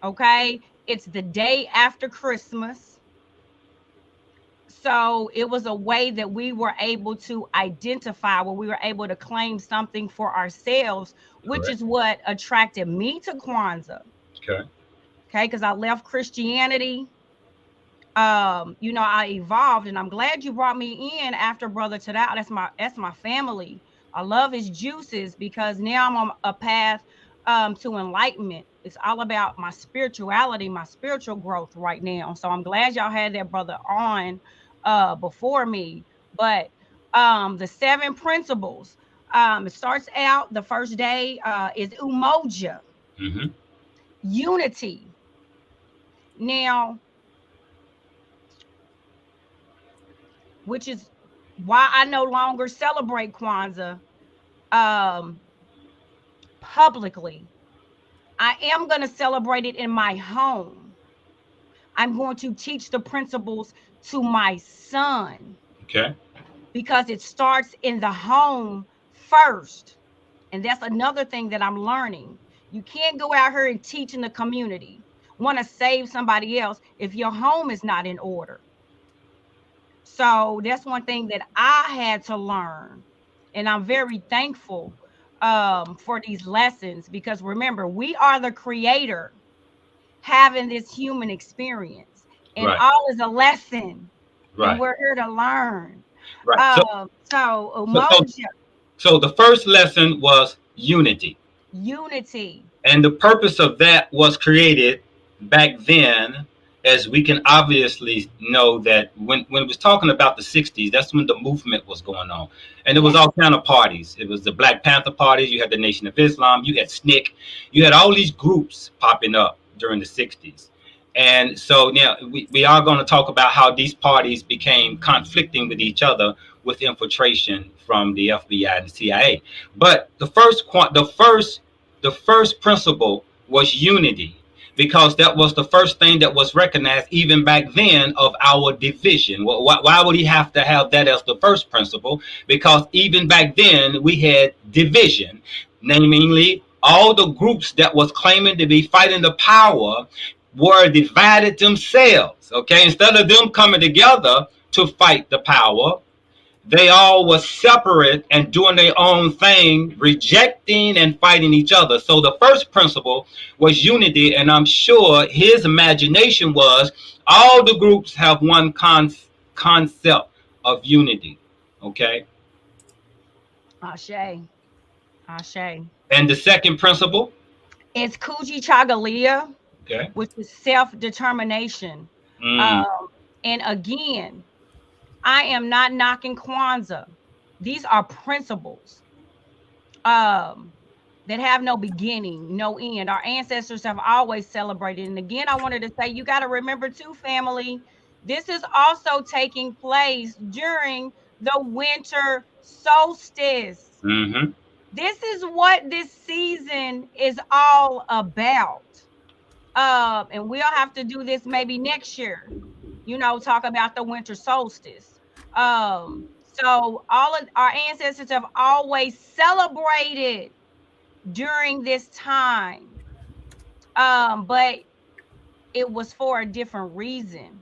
Okay. It's the day after Christmas. So it was a way that we were able to identify, where we were able to claim something for ourselves, which is what attracted me to Kwanzaa. Okay. Because I left Christianity. You know, I evolved, and I'm glad you brought me in after Brother Tadao. That's my family. I love his juices, because now I'm on a path to enlightenment. It's all about my spirituality, my spiritual growth right now. So I'm glad y'all had that brother on before me. But the 7 principles, it starts out, the first day is umoja, unity. Now, which is why I no longer celebrate Kwanzaa publicly. I am going to celebrate it in my home. I'm going to teach the principles to my son. Okay. Because it starts in the home first. And that's another thing that I'm learning. You can't go out here and teach in the community, want to save somebody else, if your home is not in order. So that's one thing that I had to learn. And I'm very thankful for these lessons, because remember, we are the creator having this human experience, and all is a lesson. And we're here to learn. So the first lesson was unity. Unity. And the purpose of that was created back then, as we can obviously know that when it was talking about the 60s, that's when the movement was going on. And there was all kind of parties. It was the Black Panther parties. You had the Nation of Islam. You had SNCC. You had all these groups popping up during the 60s. And so now we are going to talk about how these parties became conflicting with each other with infiltration from the FBI and the CIA. But the first principle was unity, because that was the first thing that was recognized even back then of our division. Well, why would he have to have that as the first principle? Because even back then we had division, namely all the groups that was claiming to be fighting the power were divided themselves. Okay, instead of them coming together to fight the power, they all were separate and doing their own thing, rejecting and fighting each other. So the first principle was unity, and I'm sure his imagination was all the groups have one concept of unity. Okay. Ashe. And the second principle? It's Kuji Chagalia, okay, which is self-determination. And again, I am not knocking Kwanzaa. These are principles that have no beginning, no end. Our ancestors have always celebrated. And again, I wanted to say, you got to remember too, family, this is also taking place during the winter solstice. This is what this season is all about. And we'll have to do this maybe next year, you know, talk about the winter solstice. So all of our ancestors have always celebrated during this time. But it was for a different reason.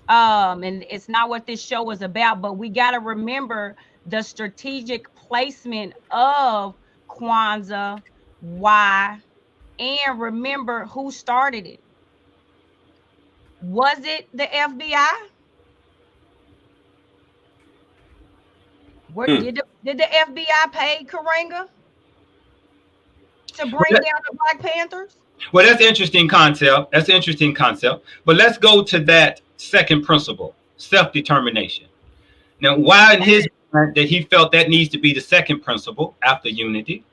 And it's not what this show is about, but we got to remember the strategic placement of Kwanzaa, why, and remember who started it. Was it the FBI? Did the FBI pay Karanga to bring down the Black Panthers? Well, that's an interesting concept. That's an interesting concept. But let's go to that second principle, self-determination. Now, why in his mind that he felt that needs to be the second principle after unity?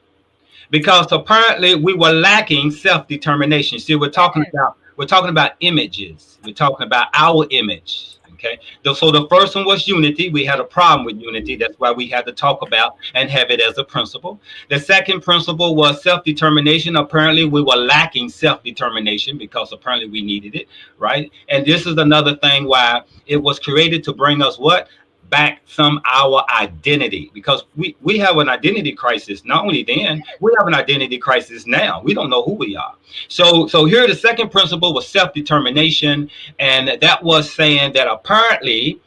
Because apparently we were lacking self-determination. See, we're talking about images. We're talking about our image. Okay. So the first one was unity. We had a problem with unity. That's why we had to talk about and have it as a principle. The second principle was self-determination. Apparently we were lacking self-determination because apparently we needed it. Right. And this is another thing why it was created to bring us what? Back our identity, because we have an identity crisis. Not only then, we have an identity crisis now. We don't know who we are. So here the second principle was self-determination, and that was saying that apparently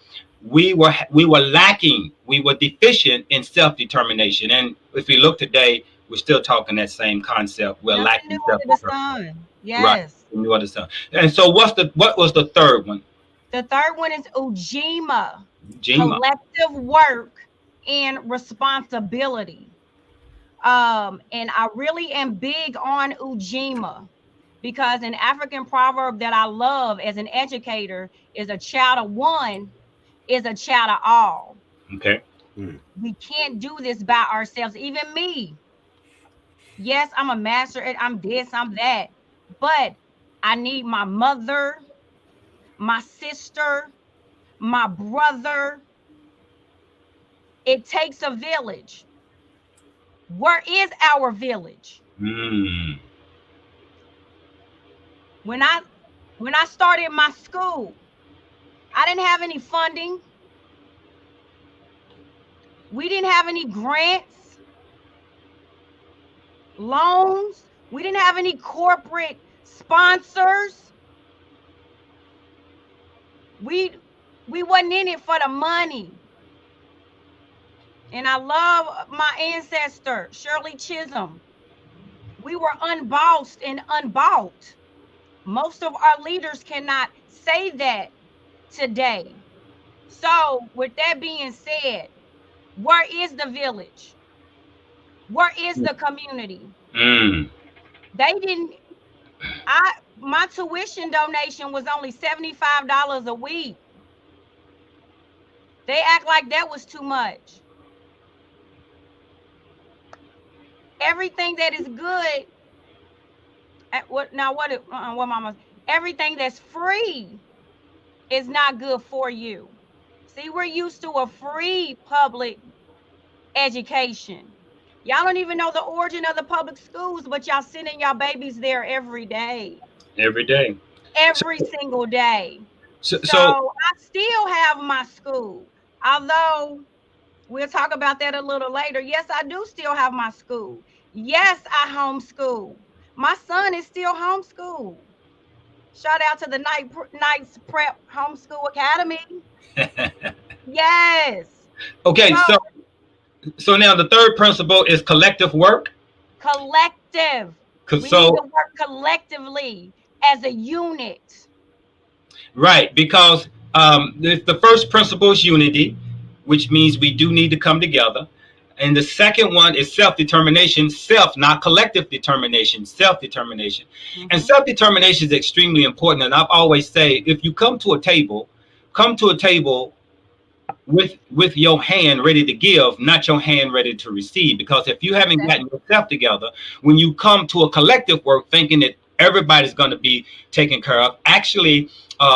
we were lacking, we were deficient in self-determination. And if we look today, we're still talking that same concept. We're lacking self-determination. Yes. Right. New under the sun. And so what was the third one? The third one is Ujima. Collective work and responsibility. And I really am big on Ujima, because an African proverb that I love as an educator is a child of one is a child of all. Okay. We can't do this by ourselves. Even me. Yes, I'm a master at I'm this, I'm that. But I need my mother, my sister, my brother. It takes a village. Where is our village? When I started my school, I didn't have any funding. We didn't have any grants, loans. We didn't have any corporate sponsors. We wasn't in it for the money. And I love my ancestor, Shirley Chisholm. We were unbossed and unbought. Most of our leaders cannot say that today. So with that being said, where is the village? Where is the community? They didn't, my tuition donation was only $75 a week. They act like that was too much. Everything that is good, everything that's free is not good for you. See, we're used to a free public education. Y'all don't even know the origin of the public schools, but y'all sending y'all babies there every day. Every day. Every single day. So I still have my school. Although we'll talk about that a little later. Yes, I do still have my school. Yes, I homeschool. My son is still homeschooled. Shout out to the Knights Prep Homeschool Academy. Yes. Okay, so now the third principle is collective work. Collective. We need to work collectively as a unit. Right, because the first principle is unity, which means we do need to come together. And the second one is self-determination, not collective determination, self-determination. And self-determination is extremely important. And I've always say, if you come to a table with your hand ready to give, not your hand ready to receive. Because if you haven't gotten yourself together, when you come to a collective work thinking that everybody's going to be taken care of, actually,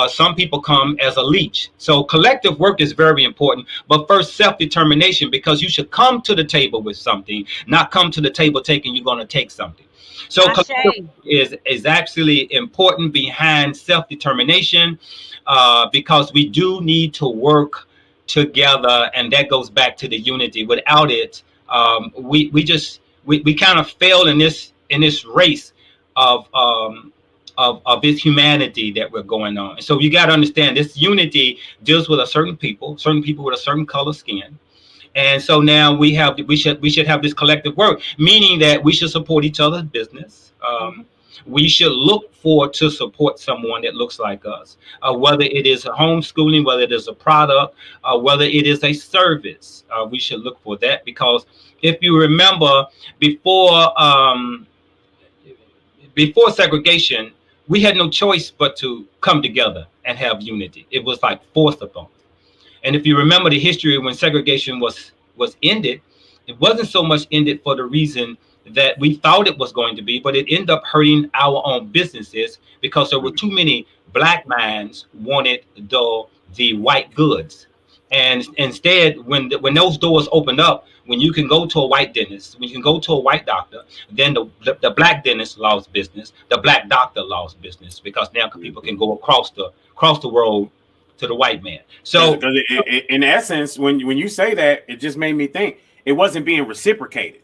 some people come as a leech. So collective work is very important, but first self-determination, because you should come to the table with something, not come to the table thinking you're going to take something. So collective is actually important behind self-determination, because we do need to work together, and that goes back to the unity. Without it, we kind of fail in this race of this humanity that we're going on. So you got to understand, this unity deals with certain people with a certain color skin. And so now we should have this collective work, meaning that we should support each other's business. We should look to support someone that looks like us, whether it is a homeschooling, whether it is a product, whether it is a service. We should look for that, because if you remember, before before segregation, we had no choice but to come together and have unity. It was like forced upon us. And if you remember the history when segregation was ended, it wasn't so much ended for the reason that we thought it was going to be, but it ended up hurting our own businesses because there were too many black minds wanted the white goods. And instead, when those doors opened up, when you can go to a white dentist, when you can go to a white doctor, then the black dentist lost business, the black doctor lost business, because now people can go across the road to the white man. So because in essence, when you say that, it just made me think it wasn't being reciprocated.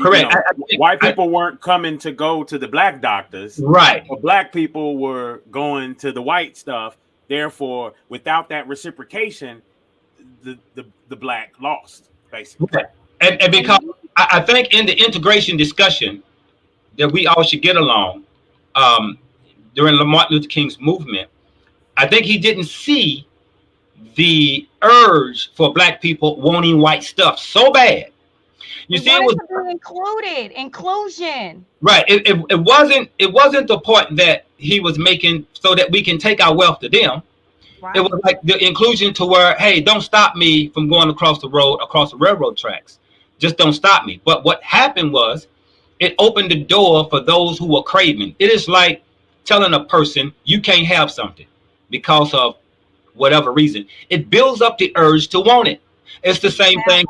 Correct. White people weren't coming to go to the black doctors, right? Or black people were going to the white stuff. Therefore, without that reciprocation, the black lost, basically. Okay. And because I think in the integration discussion that we all should get along during Martin Luther King's movement, I think he didn't see the urge for black people wanting white stuff so bad. You see, it was inclusion. Right. It wasn't the point that he was making so that we can take our wealth to them. Right. It was like the inclusion to where, hey, don't stop me from going across the railroad tracks. Just don't stop me. But what happened was it opened the door for those who were craving. It is like telling a person you can't have something because of whatever reason. It builds up the urge to want it. It's the same thing.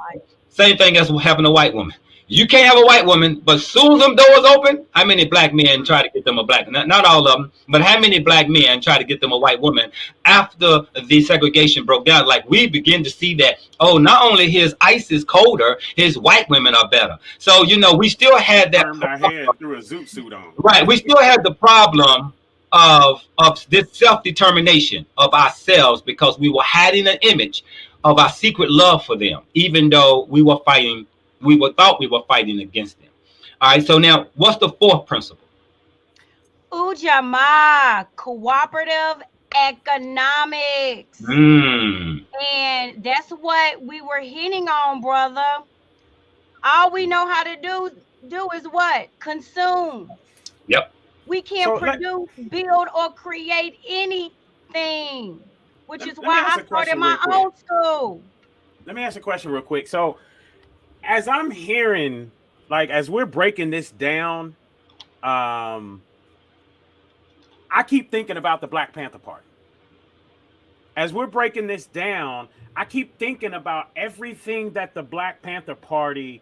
Same thing as having a white woman. You can't have a white woman, but as soon as them doors open, how many black men try to get them a black? Not all of them, but how many black men try to get them a white woman after the segregation broke down? Like, we begin to see that, oh, not only his ice is colder, his white women are better. So, we still had that. My head threw a zoot suit on. Right. We still had the problem of this self-determination of ourselves because we were hiding an image of our secret love for them, even though we thought we were fighting against them. All right, so now what's the fourth principle? Ujamaa, cooperative economics. And that's what we were hitting on, brother. All we know how to do is what? Consume. Yep. We can't produce, build, or create anything, which is why I started my own school. Let me ask a question real quick. So, as I'm hearing, like, as we're breaking this down, I keep thinking about the Black Panther Party. As we're breaking this down, I keep thinking about everything that the Black Panther Party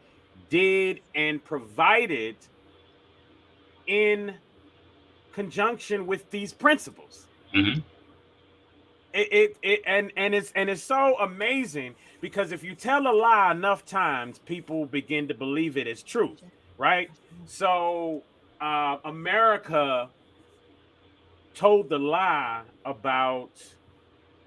did and provided in conjunction with these principles. Mm-hmm. It's so amazing because if you tell a lie enough times, people begin to believe it as truth, right? So America told the lie about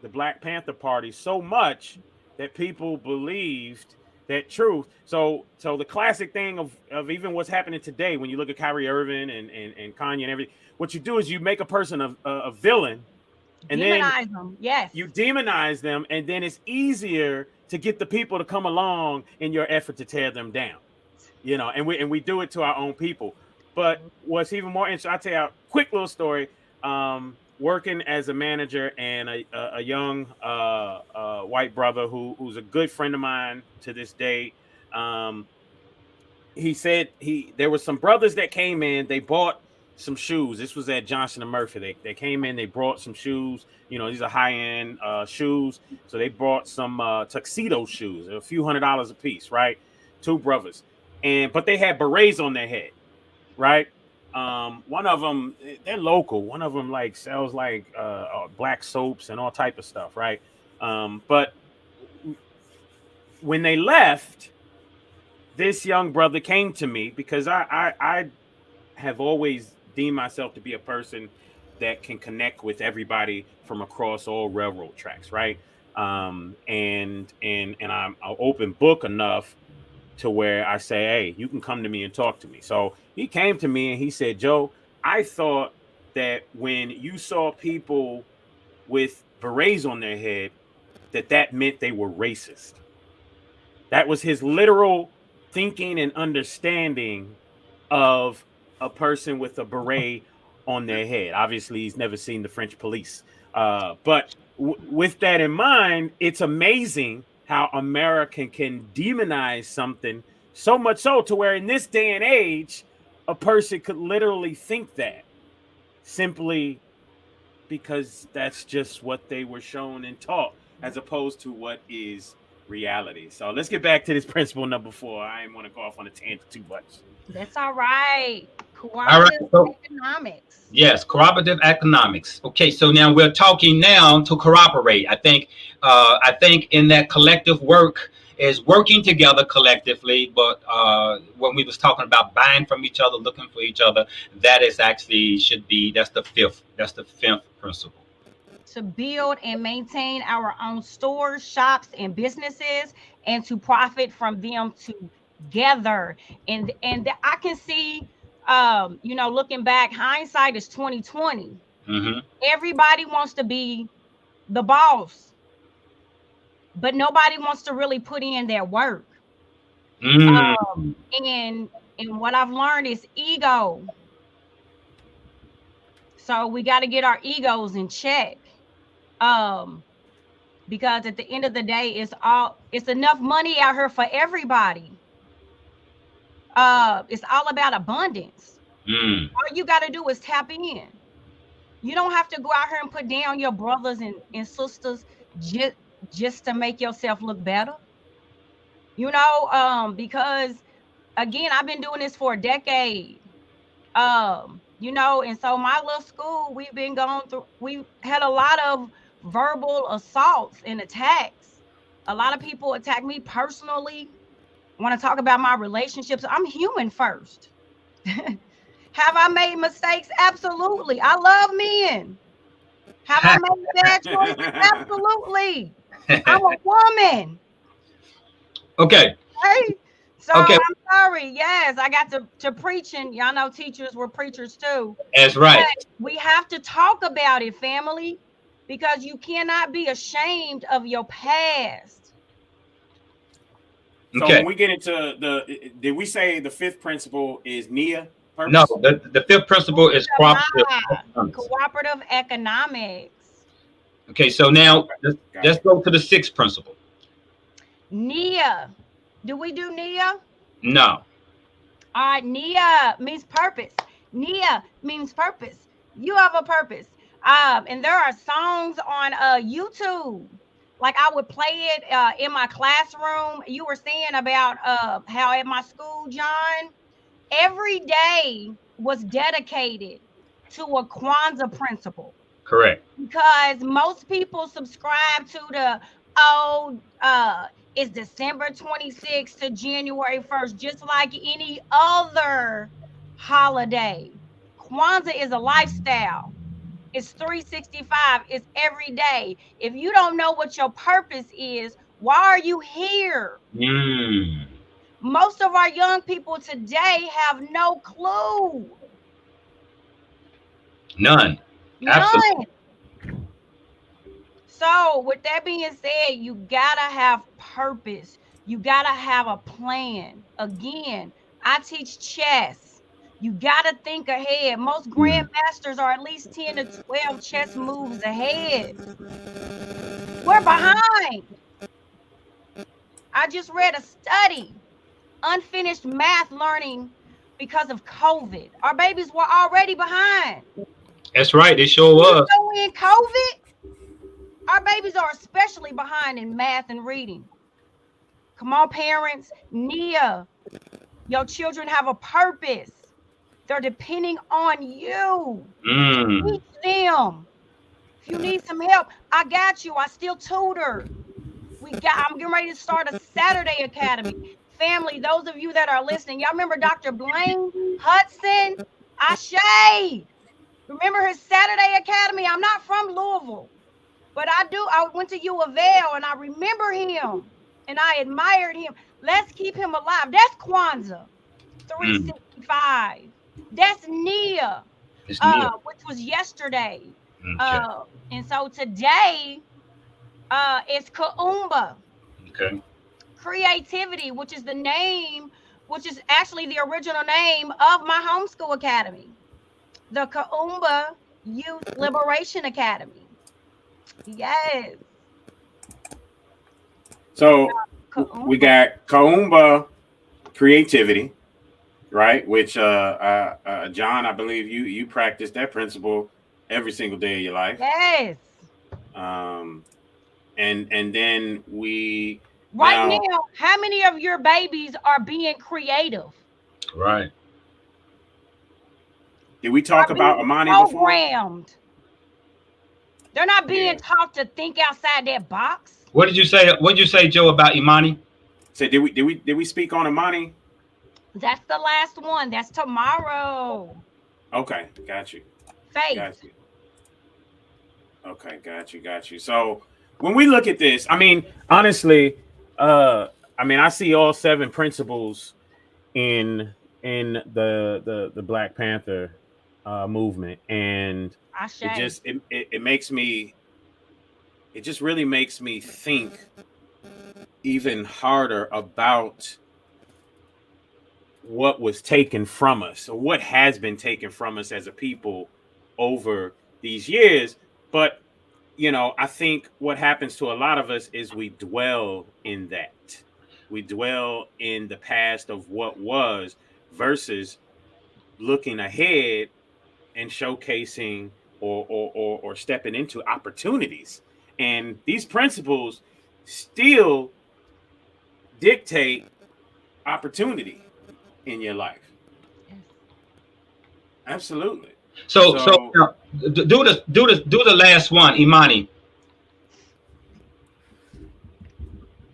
the Black Panther Party so much that people believed that truth. So the classic thing of even what's happening today, when you look at Kyrie Irving and Kanye and everything, what you do is you make a person a villain. And demonize them. Yes. You demonize them, and then it's easier to get the people to come along in your effort to tear them down. And we do it to our own people. But what's even more interesting, I'll tell you a quick little story. Working as a manager and a young white brother who's a good friend of mine to this day. He said there were some brothers that came in, they bought some shoes. This was at Johnson and Murphy. They came in, they brought some shoes. These are high-end shoes. So they brought some tuxedo shoes, a few $100s a piece, right? Two brothers. But they had berets on their head, right? One of them, they're local. One of them sells black soaps and all type of stuff, right? But when they left, this young brother came to me because I have always deemed myself to be a person that can connect with everybody from across all railroad tracks, right? And I'm an open book enough to where I say, hey, you can come to me and talk to me. So he came to me and he said, Joe, I thought that when you saw people with berets on their head, that meant they were racist. That was his literal thinking and understanding of a person with a beret on their head. Obviously, he's never seen the French police. But with that in mind, it's amazing how America can demonize something so much so to where in this day and age, a person could literally think that simply because that's just what they were shown and taught, as opposed to what is reality. So let's get back to this principle number 4. I didn't want to go off on a tangent too much. That's all right. All right, Cooperative so economics. yes, cooperative economics. Okay, so now we're talking now to cooperate. I think in that collective work is working together collectively. But when we was talking about buying from each other, looking for each other, that is actually that's the fifth principle. To build and maintain our own stores, shops, and businesses, and to profit from them together. And I can see, looking back, hindsight is 2020. Mm-hmm. Everybody wants to be the boss, but nobody wants to really put in their work. Mm. And what I've learned is ego. So we got to get our egos in check. Because at the end of the day, it's enough money out here for everybody. It's all about abundance. All you got to do is tap in. You don't have to go out here and put down your brothers and sisters just to make yourself look better. Because again, I've been doing this for a decade. And so my little school, we've had a lot of verbal assaults and attacks. A lot of people attack me personally. Want to talk about my relationships. I'm human first. Have I made mistakes? Absolutely. I love men. Have I made bad choices? Absolutely. I'm a woman. Okay. Hey. So okay. I'm sorry. Yes, I got to preaching. Y'all know teachers were preachers too. That's right. But we have to talk about it, family, because you cannot be ashamed of your past. So when we get into did we say the 5th principle is NIA? Purpose? No, the 5th principle is cooperative economics. Okay, so now let's go to the 6th principle. NIA. Do we do NIA? No. All right, NIA means purpose. NIA means purpose. You have a purpose. And there are songs on YouTube. Like I would play it in my classroom. You were saying about how at my school, John, every day was dedicated to a Kwanzaa principle. Correct. Because most people subscribe to the it's December 26th to January 1st, just like any other holiday. Kwanzaa is a lifestyle. It's 365. It's every day. If you don't know what your purpose is, why are you here? Most of our young people today have no clue. None. Absolutely. So with that being said, you gotta have purpose. You gotta have a plan. Again, I teach chess. You gotta think ahead. Most grandmasters are at least 10 to 12 chess moves ahead. We're behind. I just read a study. Unfinished math learning because of COVID. Our babies were already behind. That's right. They sure was. So in COVID, our babies are especially behind in math and reading. Come on, parents. NIA. Your children have a purpose. They're depending on you. Teach them. If you need some help, I got you. I still tutor. I'm getting ready to start a Saturday Academy. Family, those of you that are listening, y'all remember Dr. Blaine Hudson? Ashe. Remember his Saturday Academy? I'm not from Louisville, but I went to U of L and I remember him and I admired him. Let's keep him alive. That's Kwanzaa 365. That's NIA, which was yesterday. And so today it's Kaumba. Okay. Creativity, which is the name which is actually the original name of my homeschool academy, the Kaumba Youth Liberation Academy. Yes. So we got Kaumba creativity, right? Which John, I believe you practice that principle every single day of your life. Yes. And then we now, how many of your babies are being creative? Right. Did we talk about Imani programmed before? They're not being taught to think outside that box. What did you say? What did you say, Joe, about Imani? So did we speak on Imani? That's the last one. That's tomorrow. Okay, got you. Faith. Got you. Okay, got you. So when we look at this, I mean, honestly, I see all 7 principles in the Black Panther movement, and it just really makes me think even harder about what was taken from us, or what has been taken from us as a people over these years. But I think what happens to a lot of us is we dwell in that. We dwell in the past of what was versus looking ahead and showcasing or stepping into opportunities. And these principles still dictate opportunity in your life. Absolutely. So do the last one, Imani.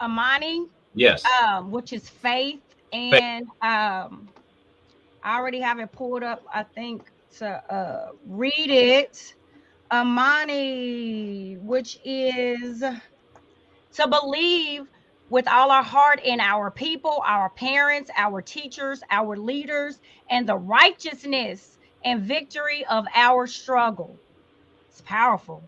Imani. Yes. Which is faith, and I already have it pulled up, I think, to read it. Imani, which is to believe with all our heart in our people, our parents, our teachers, our leaders, and the righteousness and victory of our struggle. It's powerful.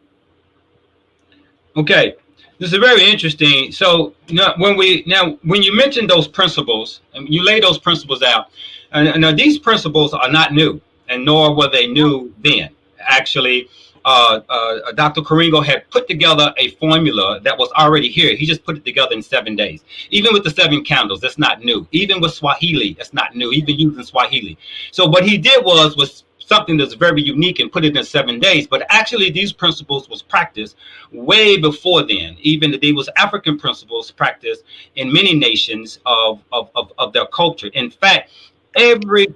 Okay, this is very interesting. So when you mention those principles and you lay those principles out, and now these principles are not new, and nor were they new then. Actually, Dr. Karingo had put together a formula that was already here. He just put it together in 7 days. Even with the 7 candles, that's not new. Even with Swahili, that's not new. Even using Swahili. So what he did was something that's very unique and put it in 7 days. But actually, these principles was practiced way before then. Even there was African principles practiced in many nations of their culture. In fact, every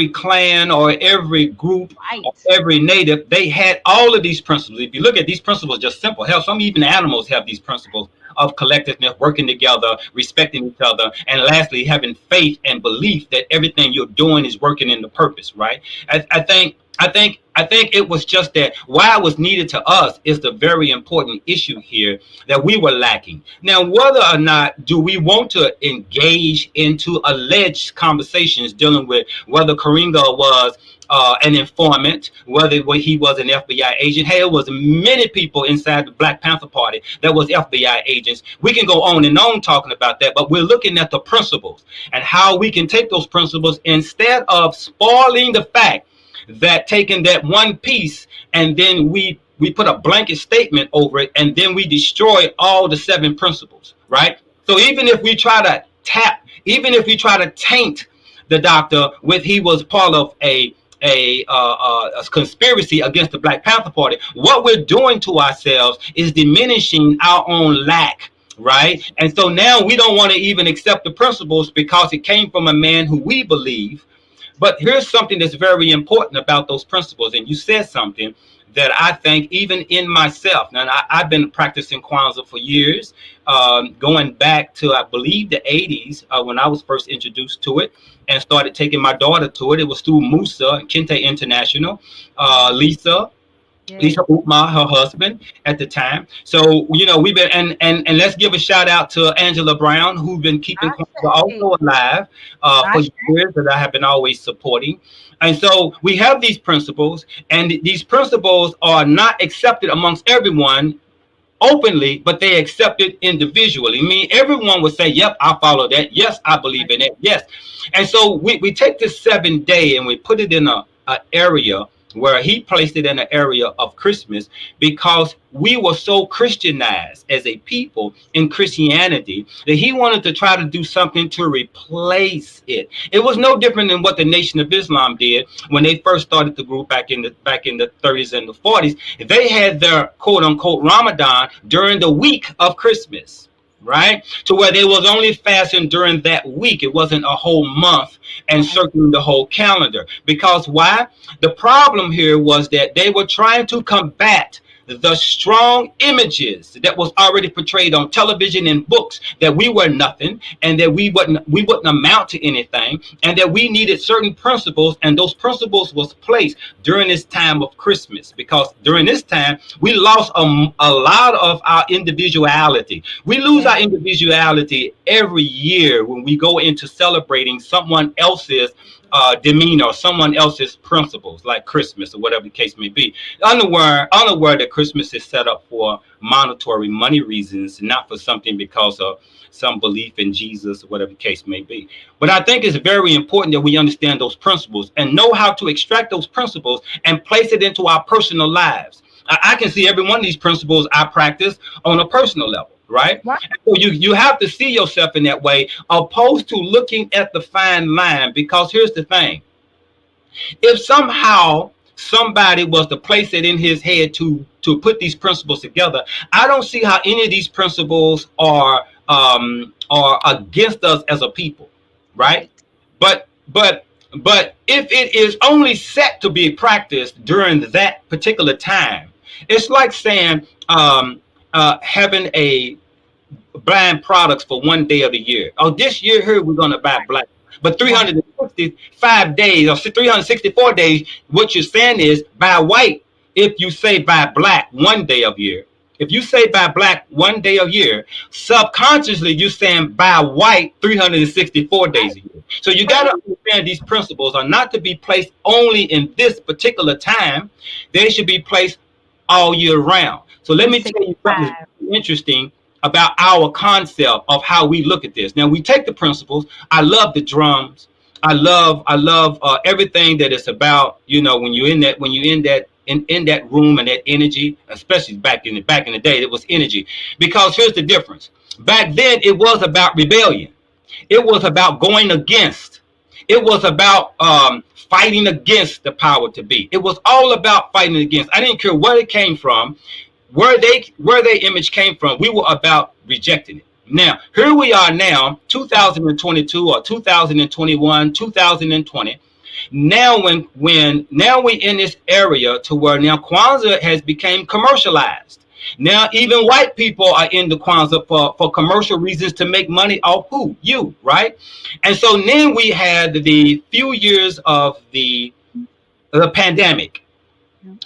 clan or every group, or every native, they had all of these principles. If you look at these principles, just simple. Hell, some even animals have these principles of collectiveness, working together, respecting each other, and lastly, having faith and belief that everything you're doing is working in the purpose, right? I think it was just that why it was needed to us is the very important issue here that we were lacking. Now, whether or not do we want to engage into alleged conversations dealing with whether Karinga was an informant, whether he was an FBI agent. Hey, it was many people inside the Black Panther Party that was FBI agents. We can go on and on talking about that, but we're looking at the principles and how we can take those principles instead of spoiling the fact that taking that one piece and then we put a blanket statement over it and then we destroy all the 7 principles, right? So even if we try to taint the doctor with he was part of a conspiracy against the Black Panther Party, what we're doing to ourselves is diminishing our own lack, right? And so now we don't want to even accept the principles because it came from a man who we believe. But here's something that's very important about those principles, and you said something that I think even in myself. Now, I've been practicing Kwanzaa for years, going back to, I believe, the 80s when I was first introduced to it and started taking my daughter to it. It was through Musa and Kente International, Lisa Utma, her husband at the time. So, we've been, and let's give a shout out to Angela Brown, who's been keeping Kwanzaa also alive for years that I have been always supporting. And so we have these principles, and these principles are not accepted amongst everyone openly, but they accept it individually. I mean, everyone would say, yep, I follow that. Yes, I believe in it. Yes. And so we take this 7 day and we put it in a area where he placed it in an area of Christmas, because we were so Christianized as a people in Christianity that he wanted to try to do something to replace it. It was no different than what the Nation of Islam did when they first started the group back in the 30s and the 40s. They had their quote unquote Ramadan during the week of Christmas, right? To where they was only fasting during that week. It wasn't a whole month and circling the whole calendar. Because why? The problem here was that they were trying to combat the strong images that was already portrayed on television and books, that we were nothing and that we wouldn't amount to anything, and that we needed certain principles, and those principles was placed during this time of Christmas, because during this time we lost a lot of our individuality. We lose our individuality every year when we go into celebrating someone else's demeanor or someone else's principles, like Christmas or whatever the case may be. Unaware that Christmas is set up for monetary money reasons, not for something because of some belief in Jesus or whatever the case may be. But I think it's very important that we understand those principles and know how to extract those principles and place it into our personal lives. I can see every one of these principles I practice on a personal level. Right? So you have to see yourself in that way, opposed to looking at the fine line. Because here's the thing: if somehow somebody was to place it in his head to put these principles together, I don't see how any of these principles are against us as a people, right? But if it is only set to be practiced during that particular time, it's like saying having a blind products for 1 day of the year. Oh, this year here we're going to buy black, but 365 days or 364 days, what you're saying is buy white. If you say buy black 1 day of year, if you say buy black 1 day of year, subconsciously you're saying buy white 364 days a year. So you got to understand these principles are not to be placed only in this particular time. They should be placed all year round. So let me tell you something interesting about our concept of how we look at this. Now we take the principles. I love the drums. I love everything that it's about. You know, when you're in that room and that energy, especially back in the day, it was energy. Because here's the difference. Back then, it was about rebellion. It was about going against. It was about fighting against the power to be. It was all about fighting against. I didn't care where it came from, where their image came from. We were about rejecting it. Now, here we are now, 2022 or 2021, 2020. Now now we in this area to where now Kwanzaa has become commercialized. Now even white people are in the Kwanzaa for commercial reasons, to make money off who? You, right? And so then we had the few years of the pandemic.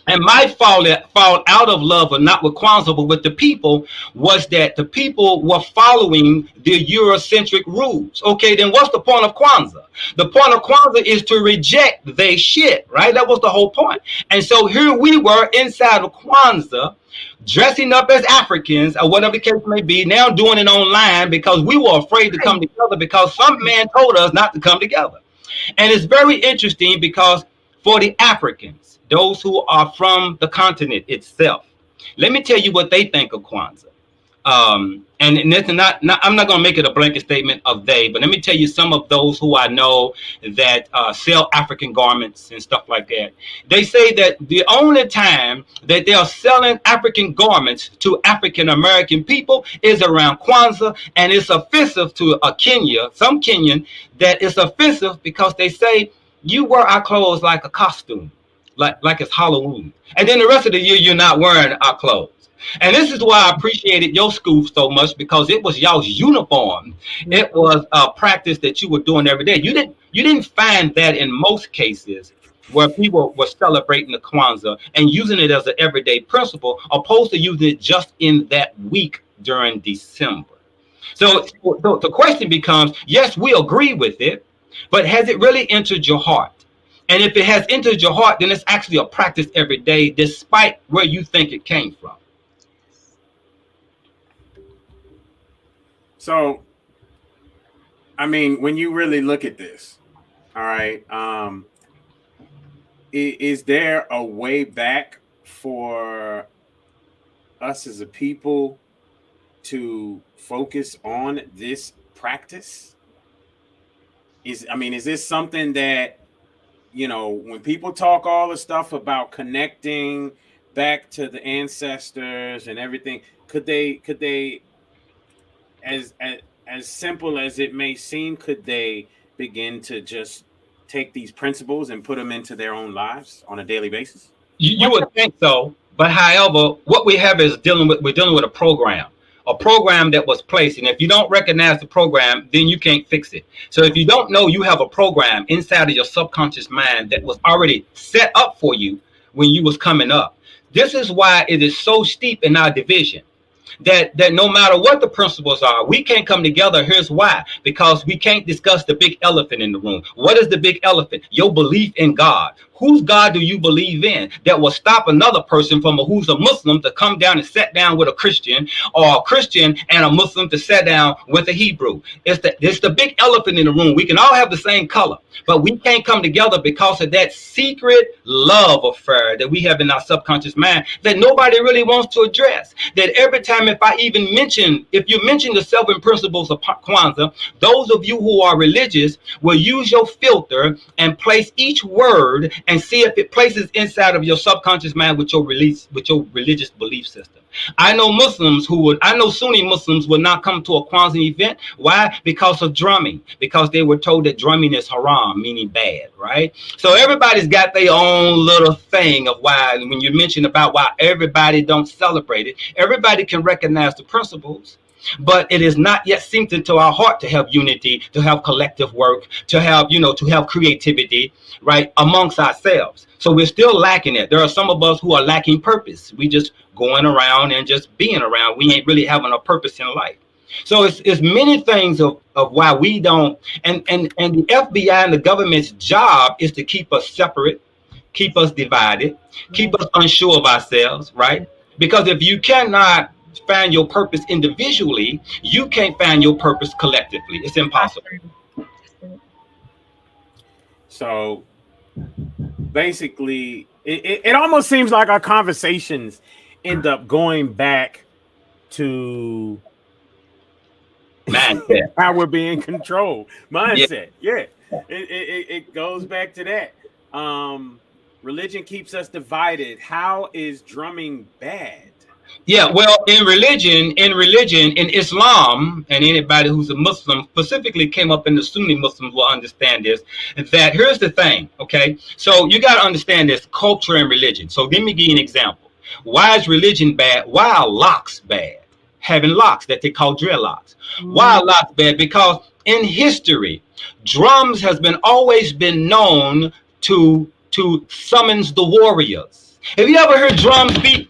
And my fall out of love, or not with Kwanzaa, but with the people, was that the people were following the Eurocentric rules. Okay, then what's the point of Kwanzaa? The point of Kwanzaa is to reject their shit, right? That was the whole point. And so here we were inside of Kwanzaa, dressing up as Africans or whatever the case may be, now doing it online because we were afraid to come together because some man told us not to come together. And it's very interesting because for the Africans, those who are from the continent itself, let me tell you what they think of Kwanzaa. And it's not I'm not going to make it a blanket statement of they, but let me tell you some of those who I know that sell African garments and stuff like that. They say that the only time that they are selling African garments to African American people is around Kwanzaa, and it's offensive to some Kenyan, that it's offensive because they say you wear our clothes like a costume, like it's Halloween, and then the rest of the year you're not wearing our clothes. And this is why I appreciated your school so much, because it was y'all's uniform. It was a practice that you were doing every day. You didn't find that in most cases where people were celebrating the Kwanzaa and using it as an everyday principle, opposed to using it just in that week during December. So the question becomes, yes, we agree with it, but has it really entered your heart? And if it has entered your heart, then it's actually a practice every day, despite where you think it came from. So, I mean, when you really look at this, all right, is there a way back for us as a people to focus on this practice? Is this something that, when people talk all the stuff about connecting back to the ancestors and everything, could they as simple as it may seem, could they begin to just take these principles and put them into their own lives on a daily basis? You would think so, but however, what we have is we're dealing with a program that was placed, and if you don't recognize the program, then you can't fix it. So if you don't know you have a program inside of your subconscious mind that was already set up for you when you was coming up, this is why it is so steep in our division. That no matter what the principles are, we can't come together. Here's why: because we can't discuss the big elephant in the room. What is the big elephant? Your belief in God. Whose God do you believe in that will stop another person from who's a Muslim to come down and sit down with a Christian, or a Christian and a Muslim to sit down with a Hebrew? It's the big elephant in the room. We can all have the same color, but we can't come together because of that secret love affair that we have in our subconscious mind that nobody really wants to address. That every time if you mention the 7 principles of Kwanzaa, those of you who are religious will use your filter and place each word and see if it places inside of your subconscious mind with your religious belief system. I know Sunni Muslims would not come to a Kwanzaa event. Why? Because of drumming. Because they were told that drumming is haram, meaning bad, right? So everybody's got their own little thing of why, when you mention about why everybody don't celebrate it, everybody can recognize the principles. But it is not yet synced into our heart to have unity, to have collective work, to have creativity, right, amongst ourselves. So we're still lacking it. There are some of us who are lacking purpose. We just going around and just being around. We ain't really having a purpose in life. So it's many things of why we don't. And the FBI and the government's job is to keep us separate, keep us divided, keep us unsure of ourselves, right? Because if you cannot find your purpose individually, you can't find your purpose collectively. It's impossible. So basically, it almost seems like our conversations end up going back to mindset, how we're being controlled. Mindset, yeah. It goes back to that. Religion keeps us divided. How is drumming bad? Yeah, well, in religion, in Islam, and anybody who's a Muslim specifically came up in the Sunni Muslims will understand this, that here's the thing, okay? So you got to understand this culture and religion. So let me give you an example. Why is religion bad? Why are locks bad? Having locks that they call dreadlocks. Why are locks bad? Because in history, drums has always been known to summons the warriors. Have you ever heard drums beat?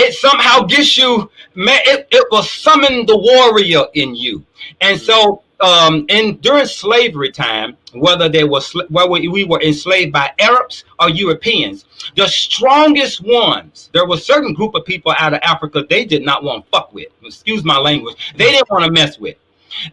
It somehow gets you, man, it will summon the warrior in you. And so during slavery time, whether we were enslaved by Arabs or Europeans, the strongest ones, there was a certain group of people out of Africa they did not want to fuck with. Excuse my language. They didn't want to mess with.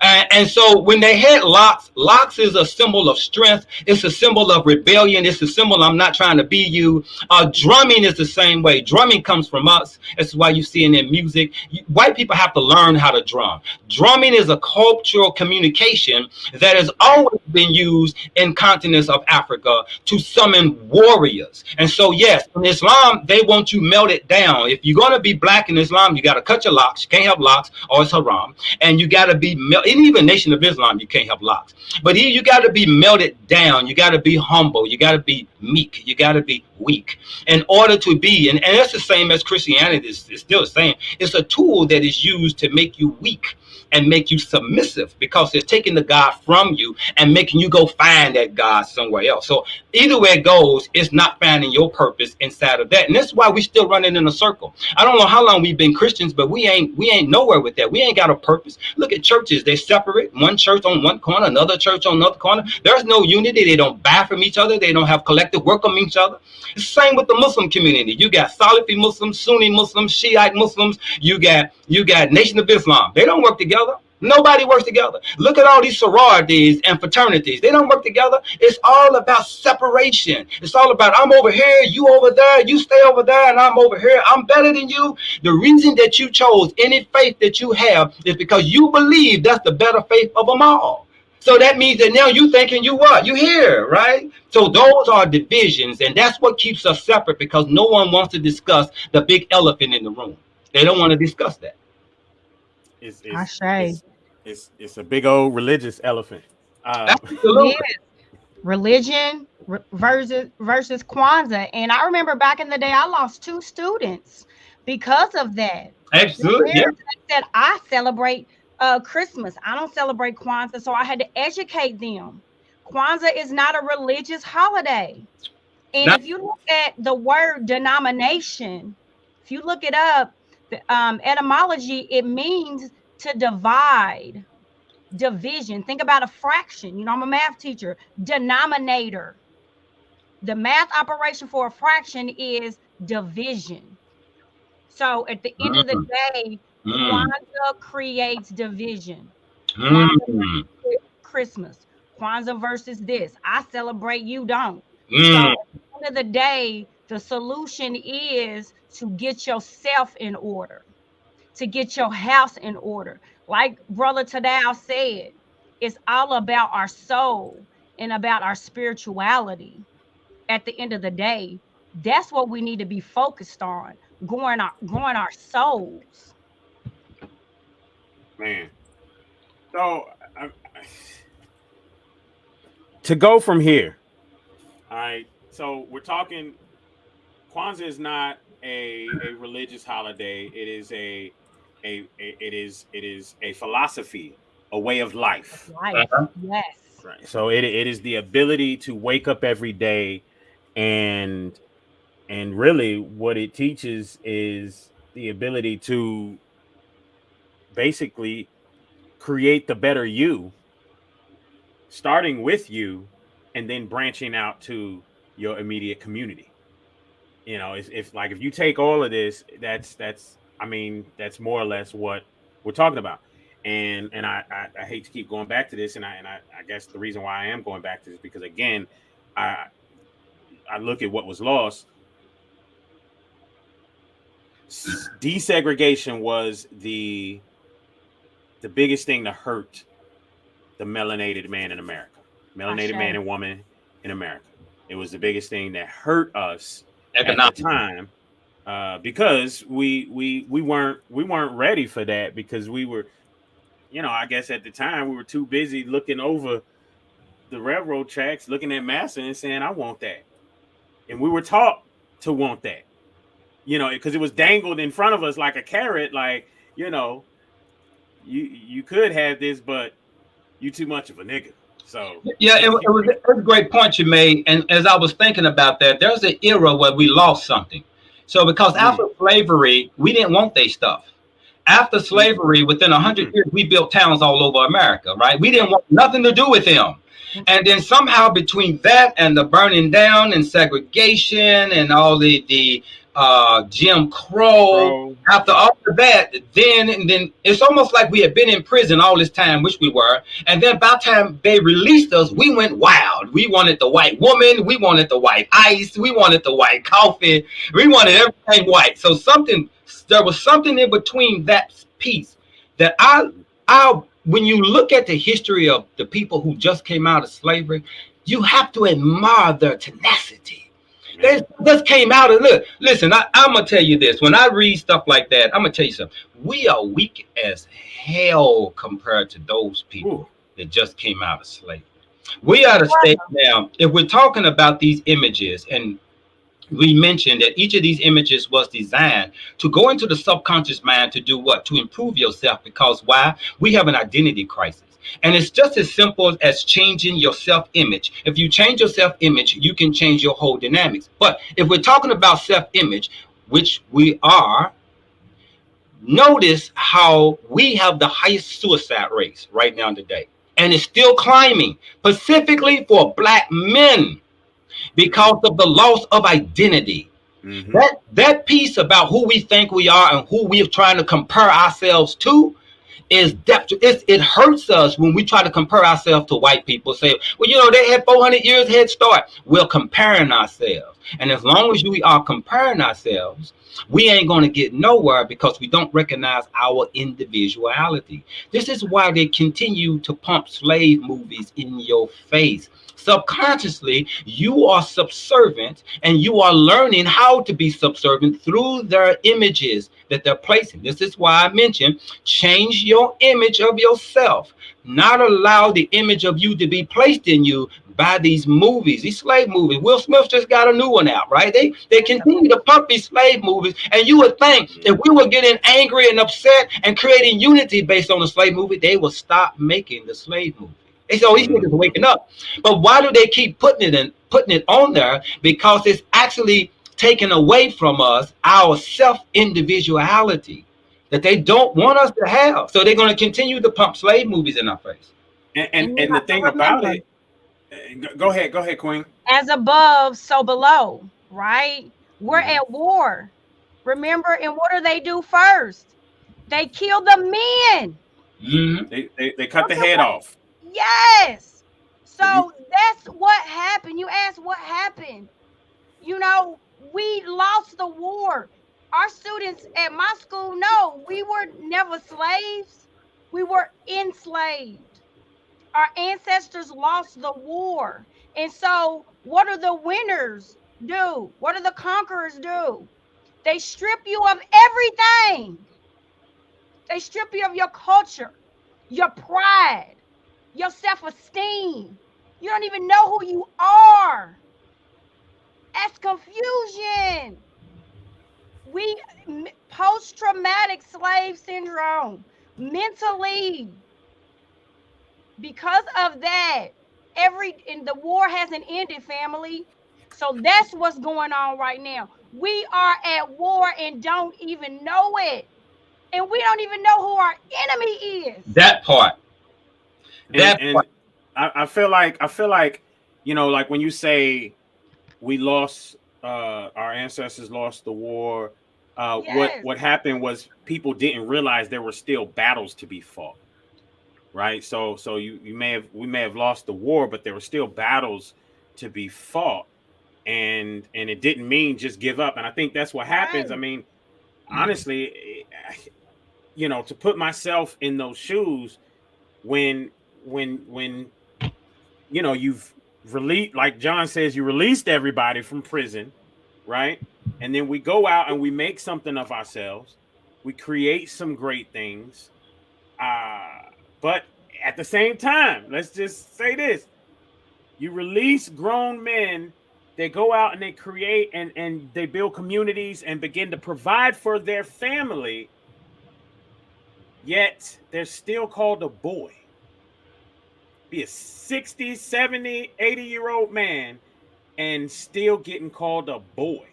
And so when they had locks is a symbol of strength. It's a symbol of rebellion. It's a symbol I'm not trying to be you. Drumming is the same way. Drumming comes from us. That's why you see in their music. White people have to learn how to drum. Drumming is a cultural communication that has always been used in continents of Africa to summon warriors. And so, yes, in Islam, they want you melted down. If you're going to be black in Islam, you got to cut your locks. You can't have locks or it's haram. And you got to be in even Nation of Islam, you can't have locks. But here you got to be melted down. You got to be humble. You got to be meek. You got to be weak in order to be. And that's the same as Christianity is still the same. It's a tool that is used to make you weak and make you submissive, because it's taking the God from you and making you go find that God somewhere else. So either way it goes, it's not finding your purpose inside of that. And that's why we still running in a circle. I don't know how long we've been Christians, but we ain't nowhere with that. We ain't got a purpose. Look at churches. They separate, one church on one corner, another church on another corner. There's no unity. They don't buy from each other. They don't have collective work on each other. It's the same with the Muslim community. You got Salafi Muslims, Sunni Muslims, Shiite Muslims. You got Nation of Islam. They don't work together. Nobody works together. Look at all these sororities and fraternities. They don't work together. It's all about separation. It's all about I'm over here, you over there, you stay over there, and I'm over here. I'm better than you. The reason that you chose any faith that you have is because you believe that's the better faith of them all. So that means that now you thinking you what? You here, right? So those are divisions, and that's what keeps us separate, because no one wants to discuss the big elephant in the room. They don't want to discuss that. It's a big old religious elephant. Absolutely. Religion versus Kwanzaa. And I remember back in the day, I lost 2 students because of that. Absolutely. Yeah. Said I celebrate Christmas. I don't celebrate Kwanzaa, so I had to educate them. Kwanzaa is not a religious holiday. And if you look at the word denomination, if you look it up, the etymology, it means to divide, division. Think about a fraction. You know, I'm a math teacher. Denominator. The math operation for a fraction is division. So at the end of the day, Kwanzaa creates division. Kwanzaa Christmas. Kwanzaa versus this. I celebrate, you don't. So at the end of the day, the solution is to get yourself in order, to get your house in order. Like Brother Tadao said, it's all about our soul and about our spirituality. At the end of the day, that's what we need to be focused on, growing our souls. Man. So to go from here, all right. So we're talking. Kwanzaa is not a religious holiday. It is a philosophy, a way of life. Right. Yes. Right. So it is the ability to wake up every day, and really what it teaches is the ability to basically create the better you, starting with you and then branching out to your immediate community. You know, if you take all of this, that's more or less what we're talking about. And I hate to keep going back to this, and I guess the reason why I am going back to this, because again, I look at what was lost. Desegregation was the biggest thing to hurt the melanated man in America, melanated man and woman in America. It was the biggest thing that hurt us at the time, because we weren't ready for that, because we were, you know, I guess at the time we were too busy looking over the railroad tracks, looking at massa and saying, I want that. And we were taught to want that, you know, because it was dangled in front of us like a carrot, like, you know, you could have this, but you too much of a nigga. So yeah, it was a great point you made. And as I was thinking about that, there's an era where we lost something. So because after slavery, we didn't want their stuff. After slavery, within 100 years, we built towns all over America, right? We didn't want nothing to do with them. And then somehow between that and the burning down and segregation and all the Jim Crow, after all of that, then it's almost like we had been in prison all this time, which we were. And then by the time they released us, we went wild. We wanted the white woman. We wanted the white ice. We wanted the white coffee. We wanted everything white. So there was something in between that piece that when you look at the history of the people who just came out of slavery, you have to admire their tenacity. They just came out and look. Listen, I'm gonna tell you this. When I read stuff like that, I'm gonna tell you something. We are weak as hell compared to those people that just came out of slavery. We are at a state now. If we're talking about these images, and we mentioned that each of these images was designed to go into the subconscious mind to do what? To improve yourself. Because why? We have an identity crisis. And it's just as simple as changing your self-image. If you change your self-image, you can change your whole dynamics. But if we're talking about self-image, which we are, notice how we have the highest suicide rates right now today. And it's still climbing, specifically for Black men, because of the loss of identity. That piece about who we think we are and who we're trying to compare ourselves to is depth. It hurts us when we try to compare ourselves to white people. Say, well, you know, they had 400 years head start. We're comparing ourselves. And as long as we are comparing ourselves, we ain't going to get nowhere because we don't recognize our individuality. This is why they continue to pump slave movies in your face. Subconsciously, you are subservient and you are learning how to be subservient through their images that they're placing. This is why I mentioned change your image of yourself, not allow the image of you to be placed in you by these movies, these slave movies. Will Smith just got a new one out, right? They continue to pump these slave movies, and you would think if we were getting angry and upset and creating unity based on the slave movie, they would stop making the slave movie. They say, oh, these niggas are waking up. But why do they keep putting it on there? Because it's actually taken away from us our self-individuality that they don't want us to have. So they're going to continue to pump slave movies in our face. And the thing about it, go ahead, Queen. As above, so below, right? We're at war. Remember, and what do they do first? They kill the men. They cut the head off. Yes. So that's what happened. You asked what happened. You know, we lost the war. Our students at my school know we were never slaves. We were enslaved. Our ancestors lost the war. And so what do the winners do? What do the conquerors do? They strip you of everything. They strip you of your culture, your pride, your self-esteem. You don't even know who you are. That's confusion. We post-traumatic slave syndrome, mentally. Because of that, and the war hasn't ended, family. So that's what's going on right now. We are at war and don't even know it. And we don't even know who our enemy is. That part. And I feel like, you know, like when you say we lost, our ancestors lost the war. Yes. What happened was people didn't realize there were still battles to be fought, right? So we may have lost the war, but there were still battles to be fought, and it didn't mean just give up. And I think that's what happens. Right. I mean, honestly, you know, to put myself in those shoes, when you know, you've released, like John says, you released everybody from prison, right? And then we go out and we make something of ourselves. We create some great things. But at the same time, let's just say this. You release grown men, they go out and they create and they build communities and begin to provide for their family. Yet they're still called a boy. Be a 60, 70, 80-year-old man and still getting called a boy.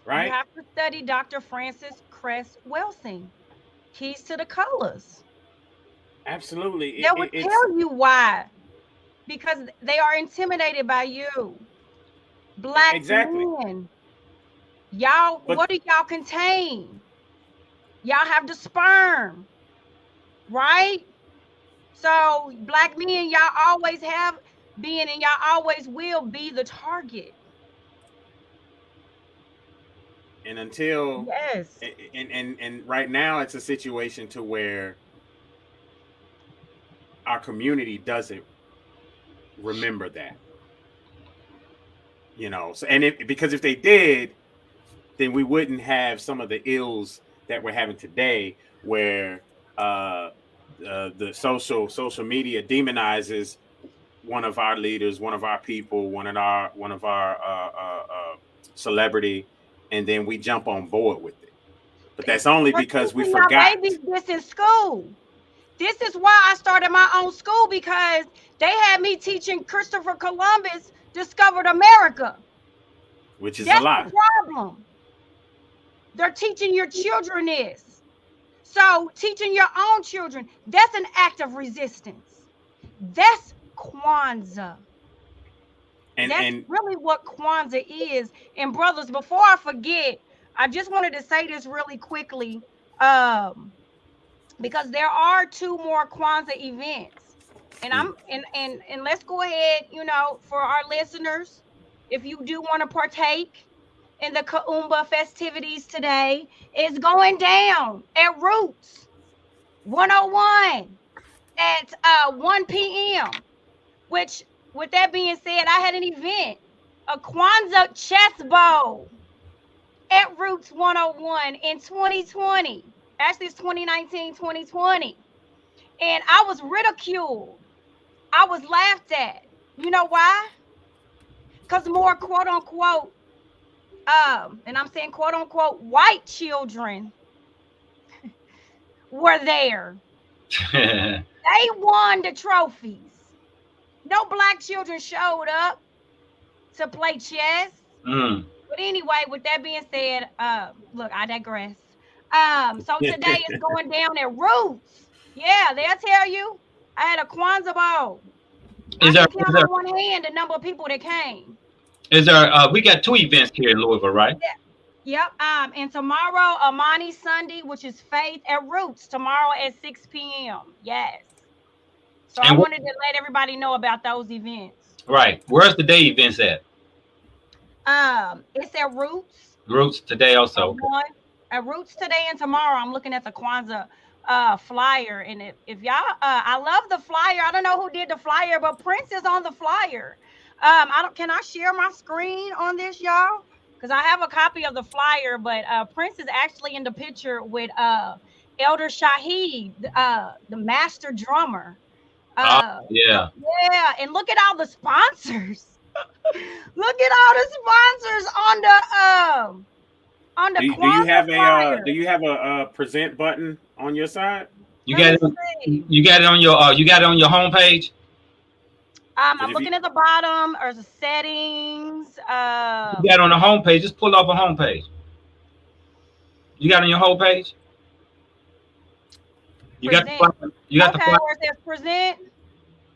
Right? You have to study Dr. Francis Cress Welsing, Keys to the Colors. Absolutely. That would tell you why. Because they are intimidated by you. Black men. Y'all, what do y'all contain? Y'all have the sperm. Right? So black men, y'all always have been and y'all always will be the target. And until yes, and right now it's a situation to where our community doesn't remember that, you know. So because if they did, then we wouldn't have some of the ills that we're having today, where the social media demonizes one of our leaders, one of our people, one of our celebrity. And then we jump on board with it. But that's only because we forgot. Babies this in school. This is why I started my own school, because they had me teaching Christopher Columbus discovered America. Which is a lie. That's the problem. They're teaching your children this. So teaching your own children, that's an act of resistance. That's Kwanzaa. That's really what Kwanzaa is. And brothers, before I forget, I just wanted to say this really quickly. because there are 2 more Kwanzaa events. And and let's go ahead, you know, for our listeners, if you do want to partake in the Kaumba festivities today, it's going down at Roots 101 at 1 p.m. Which, with that being said, I had an event, a Kwanzaa chess bowl at Roots 101 in 2020. Actually, it's 2019, 2020. And I was ridiculed. I was laughed at. You know why? Because more quote unquote, and I'm saying quote unquote, white children were there. They won the trophies. No black children showed up to play chess. But anyway, with that being said, look, I digress. So today is going down at Roots. Yeah, they'll tell you. I had a Kwanzaa bowl. I can count on one hand the number of people that came. Is there? We got 2 events here in Louisville, right? Yeah. Yep. And tomorrow, Amani Sunday, which is Faith at Roots, tomorrow at 6 p.m. Yes. So I wanted to let everybody know about those events. Right. Where's the day events at? It's at Roots. Roots today also. At Roots today and tomorrow. I'm looking at the Kwanzaa flyer, and if y'all, I love the flyer. I don't know who did the flyer, but Prince is on the flyer. Can I share my screen on this, y'all? Because I have a copy of the flyer, but Prince is actually in the picture with Elder Shaheed, the master drummer. Yeah, and look at all the sponsors. Look at all the sponsors on the do you have a present button on your side? You got it on your homepage? I'm looking at the bottom or the settings. You got it on the homepage. Just pull off a homepage. You got it on your homepage? You got the where it says present.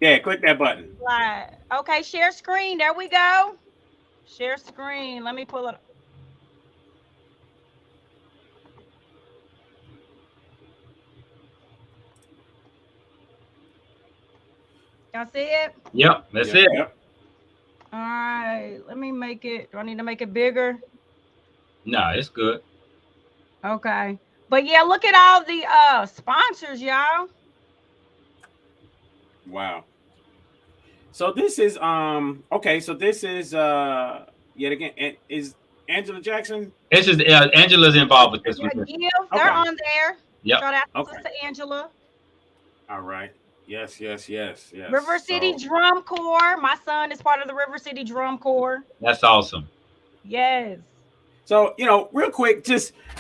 Yeah, click that button. Right. Okay, share screen. There we go. Share screen. Let me pull it up. Y'all see it? Yep, that's it. Yep. All right, let me make it. Do I need to make it bigger? No, it's good. Okay. But yeah, look at all the sponsors, y'all. Wow. So this is okay, so this is yet again, is Angela Jackson? This is Angela's involved with this one. They're on there. Yep. Shout out to Angela. All right. Yes. River City Drum Corps. My son is part of the River City Drum Corps. That's awesome. Yes. So, you know, real quick,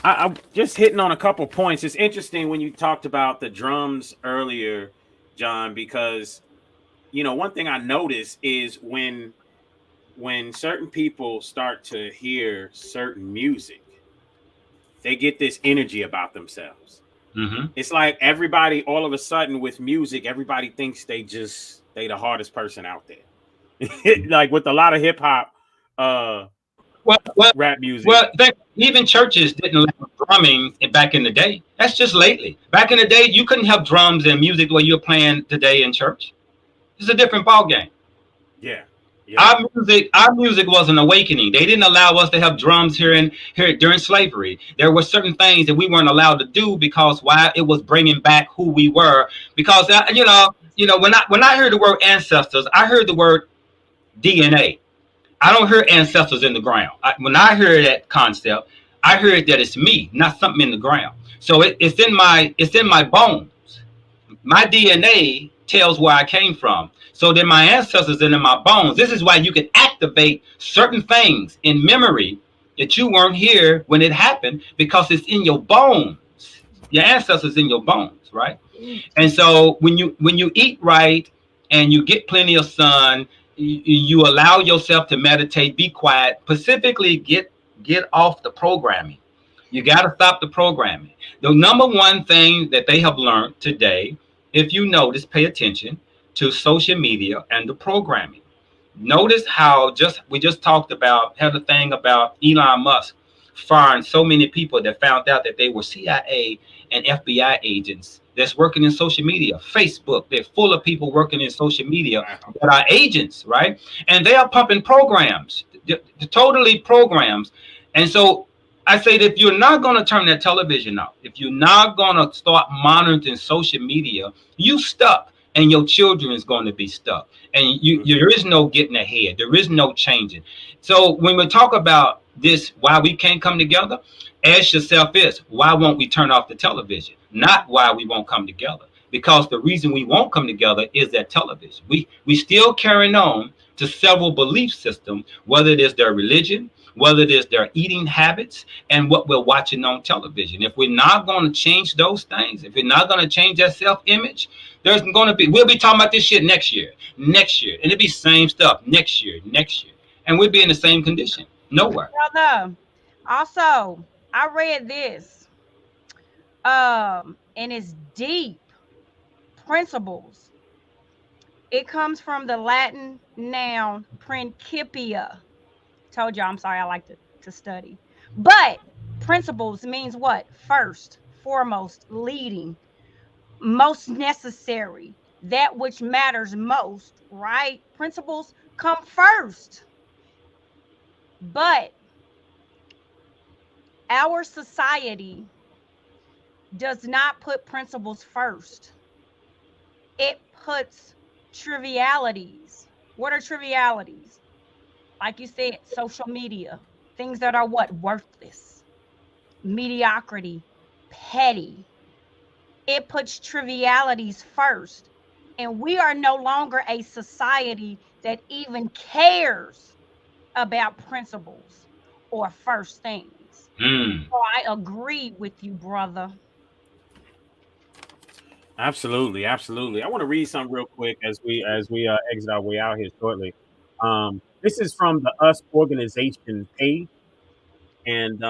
I'm just hitting on a couple points. It's interesting when you talked about the drums earlier, John, because, you know, one thing I noticed is when certain people start to hear certain music, they get this energy about themselves. Mm-hmm. It's like everybody, all of a sudden with music, everybody thinks they the hardest person out there. Like with a lot of hip hop, rap music. Well, even churches didn't allow drumming back in the day. That's just lately. Back in the day, you couldn't have drums and music the way you're playing today in church. It's a different ball game. Yeah. Our music was an awakening. They didn't allow us to have drums here during slavery. There were certain things that we weren't allowed to do because it was bringing back who we were. Because you know, when I heard the word ancestors, I heard the word DNA. I don't hear ancestors in the ground. When I hear that concept, I heard that it's me, not something in the ground. So it's in my bones. My DNA tells where I came from. So then my ancestors are in my bones. This is why you can activate certain things in memory that you weren't here when it happened, because it's in your bones. Your ancestors in your bones, right? And so when you eat right and you get plenty of sun, you allow yourself to meditate, be quiet, specifically get off the programming. You got to stop the programming. The number one thing that they have learned today, if you notice, pay attention to social media and the programming. Notice how we just talked about, had a thing about Elon Musk firing so many people that found out that they were CIA and FBI agents that's working in social media. Facebook, they're full of people working in social media that are agents, right? And they are pumping programs, totally programs. And so I say that if you're not going to turn that television off, if you're not going to start monitoring social media, you stuck, and your children is going to be stuck. And there is no getting ahead. There is no changing. So when we talk about this, why we can't come together, ask yourself this: why won't we turn off the television? Not why we won't come together. Because the reason we won't come together is that television. We still carrying on to several belief systems, whether it is their religion, whether it is their eating habits, and what we're watching on television. If we're not going to change those things, if we're not going to change that self-image, we'll be talking about this shit next year, and it'll be same stuff next year, and we'll be in the same condition. Nowhere. Brother, also, I read this, and it's deep. Principles. It comes from the Latin noun principia. Told you, I'm sorry, I like to study. But principles means what? First, foremost, leading, most necessary, that which matters most, right? Principles come first. But our society does not put principles first. It puts trivialities. What are trivialities? Like you said, social media, things that are what? Worthless, mediocrity, petty. It puts trivialities first. And we are no longer a society that even cares about principles or first things. So I agree with you, brother. Absolutely. I want to read something real quick as we exit our way out here shortly. This is from the Us organization page, and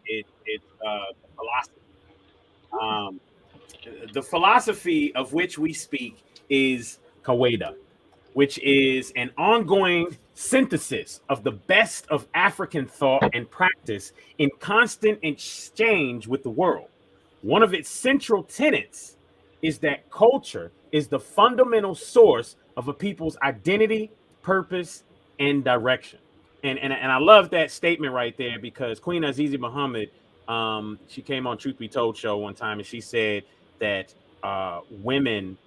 it's the philosophy. The philosophy of which we speak is Kaweda, which is an ongoing synthesis of the best of African thought and practice in constant exchange with the world. One of its central tenets is that culture is the fundamental source of a people's identity, purpose, and direction. And I love that statement right there, because Queen Azizi Muhammad, she came on Truth Be Told show one time, and she said that women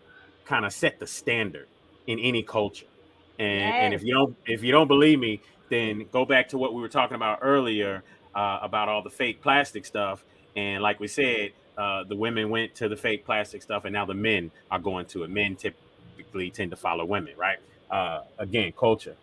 kind of set the standard in any culture. And if you don't believe me, then go back to what we were talking about earlier about all the fake plastic stuff. And like we said, the women went to the fake plastic stuff, and now the men are going to it. Men typically tend to follow women, right? Again, culture.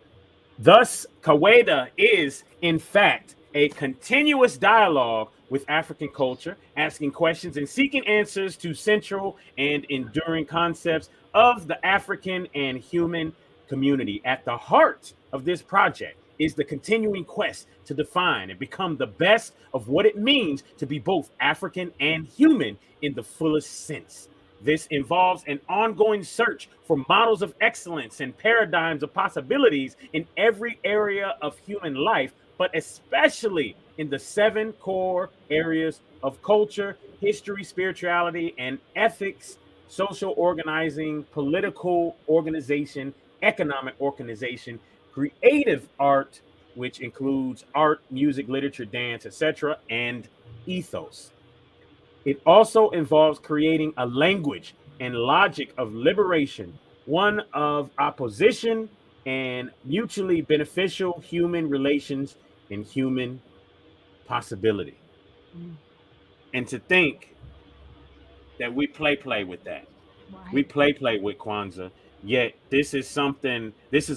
Thus, Kaweda is, in fact, a continuous dialogue with African culture, asking questions and seeking answers to central and enduring concepts of the African and human community. At the heart of this project is the continuing quest to define and become the best of what it means to be both African and human in the fullest sense. This involves an ongoing search for models of excellence and paradigms of possibilities in every area of human life, but especially in the 7 core areas of culture, history, spirituality, and ethics: social organizing, political organization, economic organization, creative art, which includes art, music, literature, dance, etc., and ethos. It also involves creating a language and logic of liberation, one of opposition and mutually beneficial human relations and human possibility. And to think that we play with that. Right. We play with Kwanzaa, yet this is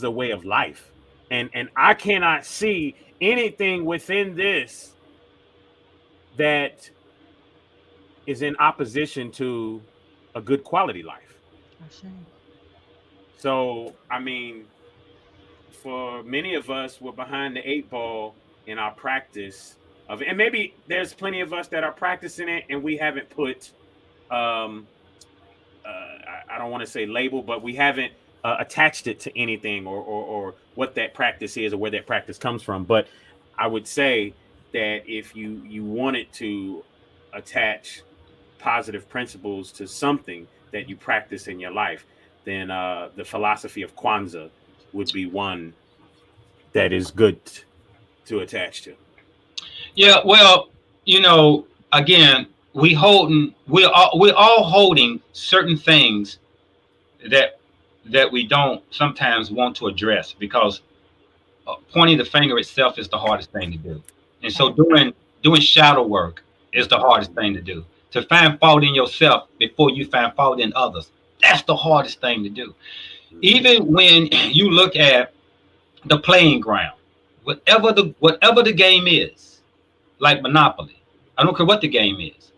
a way of life. And I cannot see anything within this that is in opposition to a good quality life. So, I mean, for many of us, we're behind the 8 ball in our practice of it. And maybe there's plenty of us that are practicing it and we haven't put, I don't want to say label, but we haven't attached it to anything or what that practice is or where that practice comes from. But I would say that if you wanted to attach positive principles to something that you practice in your life, then the philosophy of Kwanzaa would be one that is good to attach to. Yeah, well, again, we're all holding certain things that we don't sometimes want to address, because pointing the finger itself is the hardest thing to do. And so doing shadow work is the hardest thing to do. To find fault in yourself before you find fault in others, that's the hardest thing to do. Even when you look at the playing ground, whatever the game is, like Monopoly, I don't care what the game is.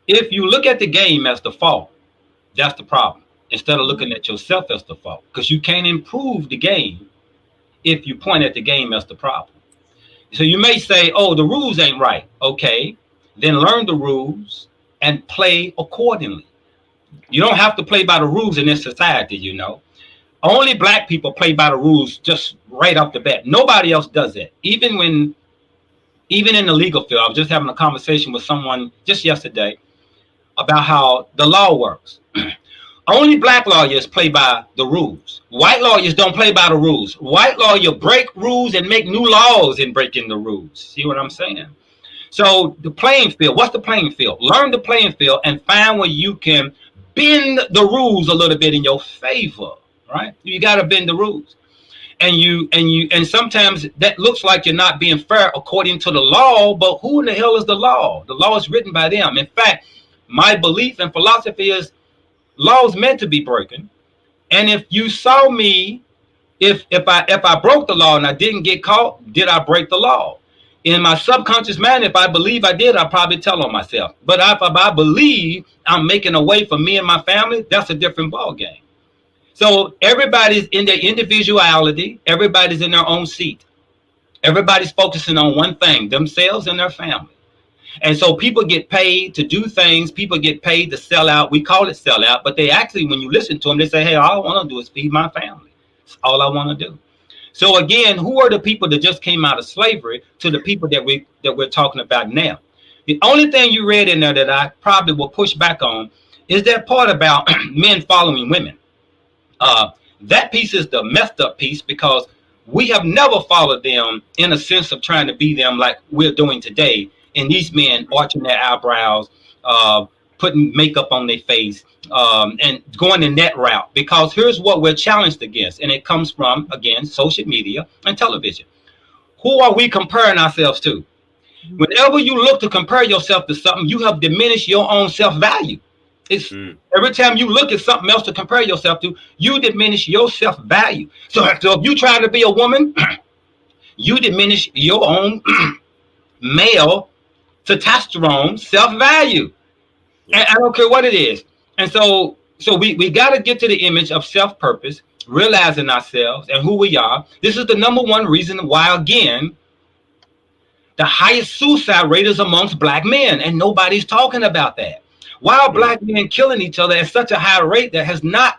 If you look at the game as the fault, that's the problem, instead of looking at yourself as the fault, because you can't improve the game if you point at the game as the problem. So you may say, oh, the rules ain't right. Okay, then learn the rules and play accordingly. You don't have to play by the rules in this society, Only black people play by the rules just right off the bat. Nobody else does that. Even in the legal field, I was just having a conversation with someone just yesterday about how the law works. Only black lawyers play by the rules. White lawyers don't play by the rules. White lawyer break rules and make new laws in breaking the rules. See what I'm saying? So the playing field, what's the playing field? Learn the playing field and find where you can bend the rules a little bit in your favor, right? You got to bend the rules. And sometimes that looks like you're not being fair according to the law, but who in the hell is the law? The law is written by them. In fact, my belief and philosophy is law is meant to be broken. And if you saw me, if I broke the law and I didn't get caught, did I break the law? In my subconscious mind, if I believe I did, I'll probably tell on myself. But if I believe I'm making a way for me and my family, that's a different ball game. So everybody's in their individuality. Everybody's in their own seat. Everybody's focusing on one thing, themselves and their family. And so people get paid to do things. People get paid to sell out. We call it sell out, but they actually, when you listen to them, they say, hey, all I want to do is feed my family. That's all I want to do. So again, who are the people that just came out of slavery to the people that we're talking about now? The only thing you read in there that I probably will push back on is that part about men following women. That piece is the messed up piece, because we have never followed them in a sense of trying to be them like we're doing today. And these men arching their eyebrows, putting makeup on their face, and going in that route. Because here's what we're challenged against. And it comes from, again, social media and television. Who are we comparing ourselves to? Whenever you look to compare yourself to something, you have diminished your own self-value. It's every time you look at something else to compare yourself to, you diminish your self-value. So if you try to be a woman, you diminish your own male testosterone self-value. And I don't care what it is. And so we got to get to the image of self-purpose, realizing ourselves and who we are. This is the number one reason why, again, the highest suicide rate is amongst black men, and nobody's talking about that. Why are black men killing each other at such a high rate that has not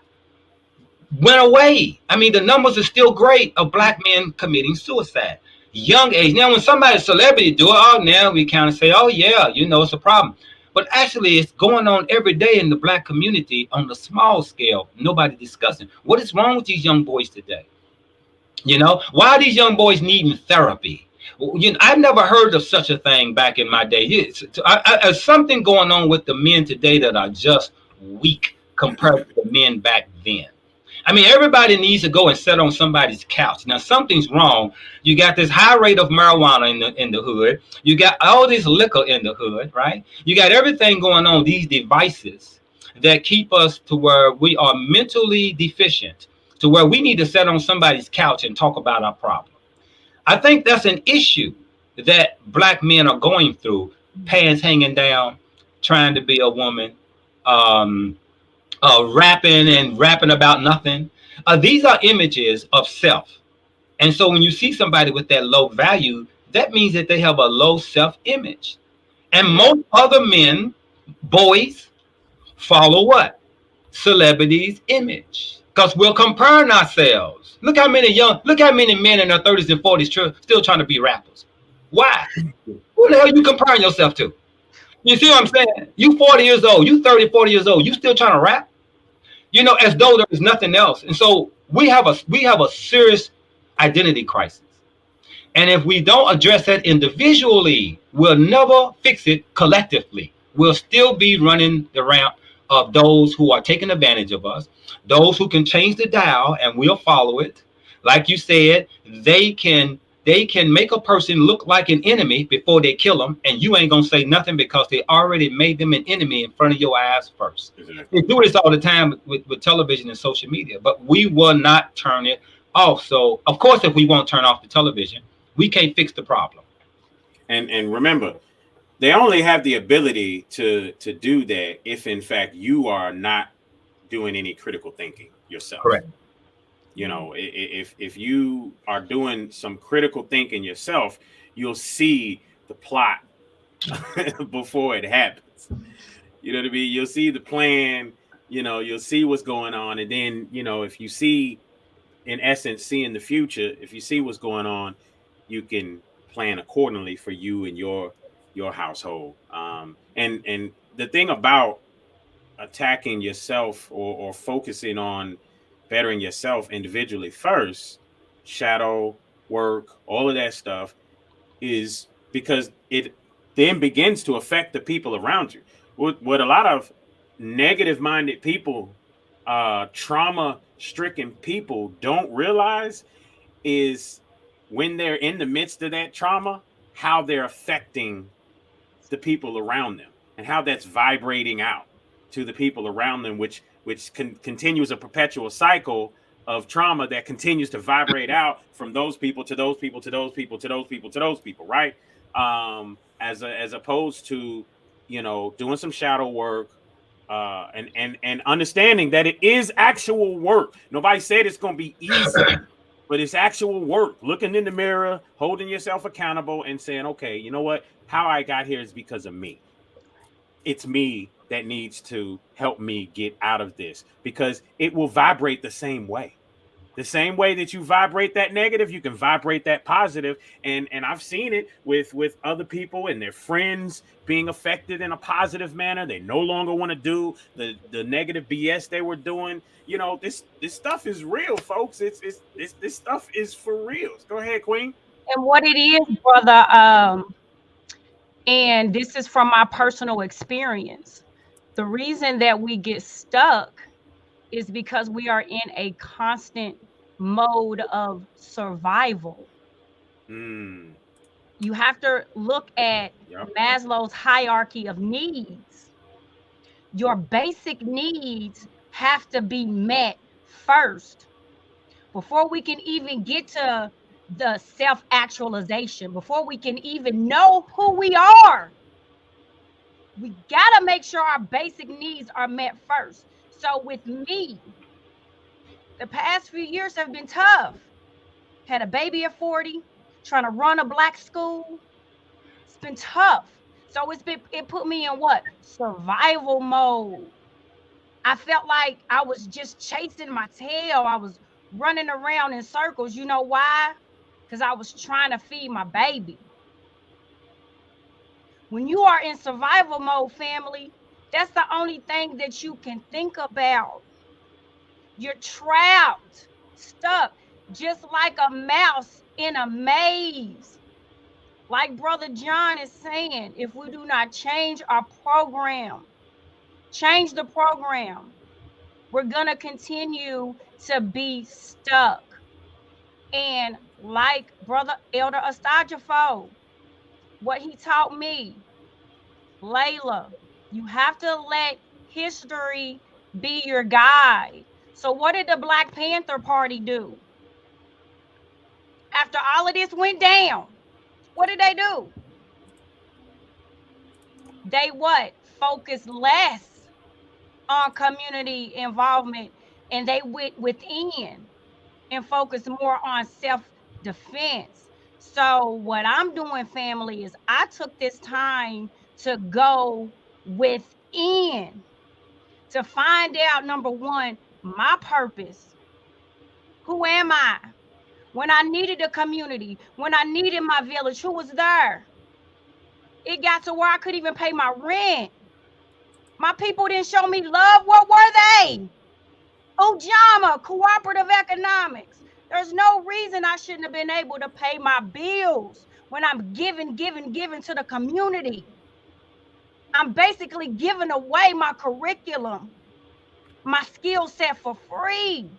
went away? I mean, the numbers are still great of black men committing suicide. Young age. Now, when somebody's celebrity do it, now we kind of say, oh, yeah, it's a problem. But actually, it's going on every day in the black community on the small scale. Nobody discussing. What is wrong with these young boys today? Why are these young boys needing therapy? I've never heard of such a thing back in my day. There's something going on with the men today that are just weak compared to the men back then. I mean, everybody needs to go and sit on somebody's couch. Now, something's wrong. You got this high rate of marijuana in the hood. You got all this liquor in the hood, right? You got everything going on, these devices that keep us to where we are mentally deficient, to where we need to sit on somebody's couch and talk about our problem. I think that's an issue that black men are going through, pants hanging down, trying to be a woman, rapping about nothing. These are images of self. And so when you see somebody with that low value, that means that they have a low self-image. And most other men, boys, follow what? Celebrities' image. Because we're comparing ourselves. Look how many men in their 30s and 40s still trying to be rappers. Why? Who the hell are you comparing yourself to? You see what I'm saying? You 40 years old, you 30, 40 years old, you still trying to rap? You know, as though there is nothing else. And so we have a serious identity crisis. And if we don't address that individually, we'll never fix it collectively. We'll still be running the ramp of those who are taking advantage of us, those who can change the dial and we'll follow it. Like you said, they can make a person look like an enemy before they kill them, and you ain't gonna say nothing because they already made them an enemy in front of your eyes first. Exactly. They do this all the time with television and social media, but we will not turn it off. So of course, if we won't turn off the television, we can't fix the problem. And remember, they only have the ability to do that if in fact you are not doing any critical thinking yourself. Correct. You know, if you are doing some critical thinking yourself, you'll see the plot before it happens. You know what I mean? You'll see the plan, you know, you'll see what's going on. And then, you know, if you see, in essence, seeing the future, if you see what's going on, you can plan accordingly for you and your household. And the thing about attacking yourself or focusing on bettering yourself individually first, shadow work, all of that stuff, is because it then begins to affect the people around you. What a lot of negative minded people, trauma stricken people don't realize is when they're in the midst of that trauma, how they're affecting the people around them and how that's vibrating out to the people around them, which continues a perpetual cycle of trauma that continues to vibrate out from those people to those people to those people to those people to those people, right? As opposed to, you know, doing some shadow work, and understanding that it is actual work. Nobody said it's going to be easy, but it's actual work. Looking in the mirror, holding yourself accountable, and saying, okay, you know what? How I got here is because of me. It's me that needs to help me get out of this, because it will vibrate the same way. The same way that you vibrate that negative, you can vibrate that positive. And I've seen it with other people and their friends being affected in a positive manner. They no longer want to do the negative BS they were doing. You know, this stuff is real, folks. This stuff is for real. Go ahead, Queen. And what it is, brother, and this is from my personal experience, the reason that we get stuck is because we are in a constant mode of survival. You have to look at Maslow's hierarchy of needs. Your basic needs have to be met first before we can even get to the self-actualization, before we can even know who we are. We gotta make sure our basic needs are met first. So with me, the past few years have been tough. Had a baby at 40, trying to run a black school. It's been tough. So it put me in what? Survival mode. I felt like I was just chasing my tail. I was running around in circles. You know why? Because I was trying to feed my baby. When you are in survival mode, family, that's the only thing that you can think about. You're trapped, stuck, just like a mouse in a maze. Like Brother John is saying, if we do not change our program, change the program, we're going to continue to be stuck. And like Brother Elder Astajafo, what he taught me, Layla, you have to let history be your guide. So what did the Black Panther Party do? After all of this went down, what did they do? They what? Focused less on community involvement, and they went within and focused more on self-defense. So what I'm doing, family, is I took this time to go within to find out, number one, my purpose. Who am I? When I needed a community, when I needed my village, who was there? It got to where I couldn't even pay my rent. My people didn't show me love. What were they? Ujamaa, cooperative economics. There's no reason I shouldn't have been able to pay my bills when I'm giving to the community. I'm basically giving away my curriculum, my skill set for free.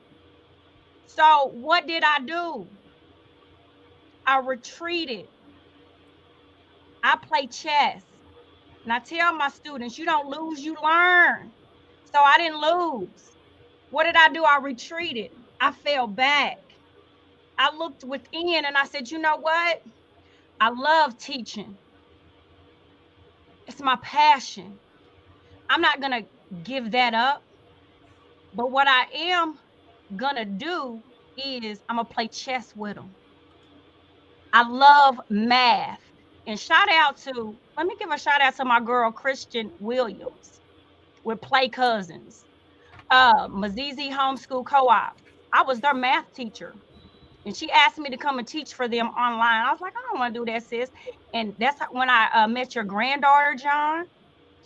So what did I do? I retreated. I play chess. And I tell my students, you don't lose, you learn. So I didn't lose. What did I do? I retreated. I fell back. I looked within and I said, you know what? I love teaching. It's my passion. I'm not going to give that up. But what I am going to do is I'm going to play chess with them. I love math. And let me give a shout out to my girl, Christian Williams, with Play Cousins, Mazizi Homeschool Co-op. I was their math teacher. And she asked me to come and teach for them online. I was like, I don't want to do that, sis. And that's when I met your granddaughter, John.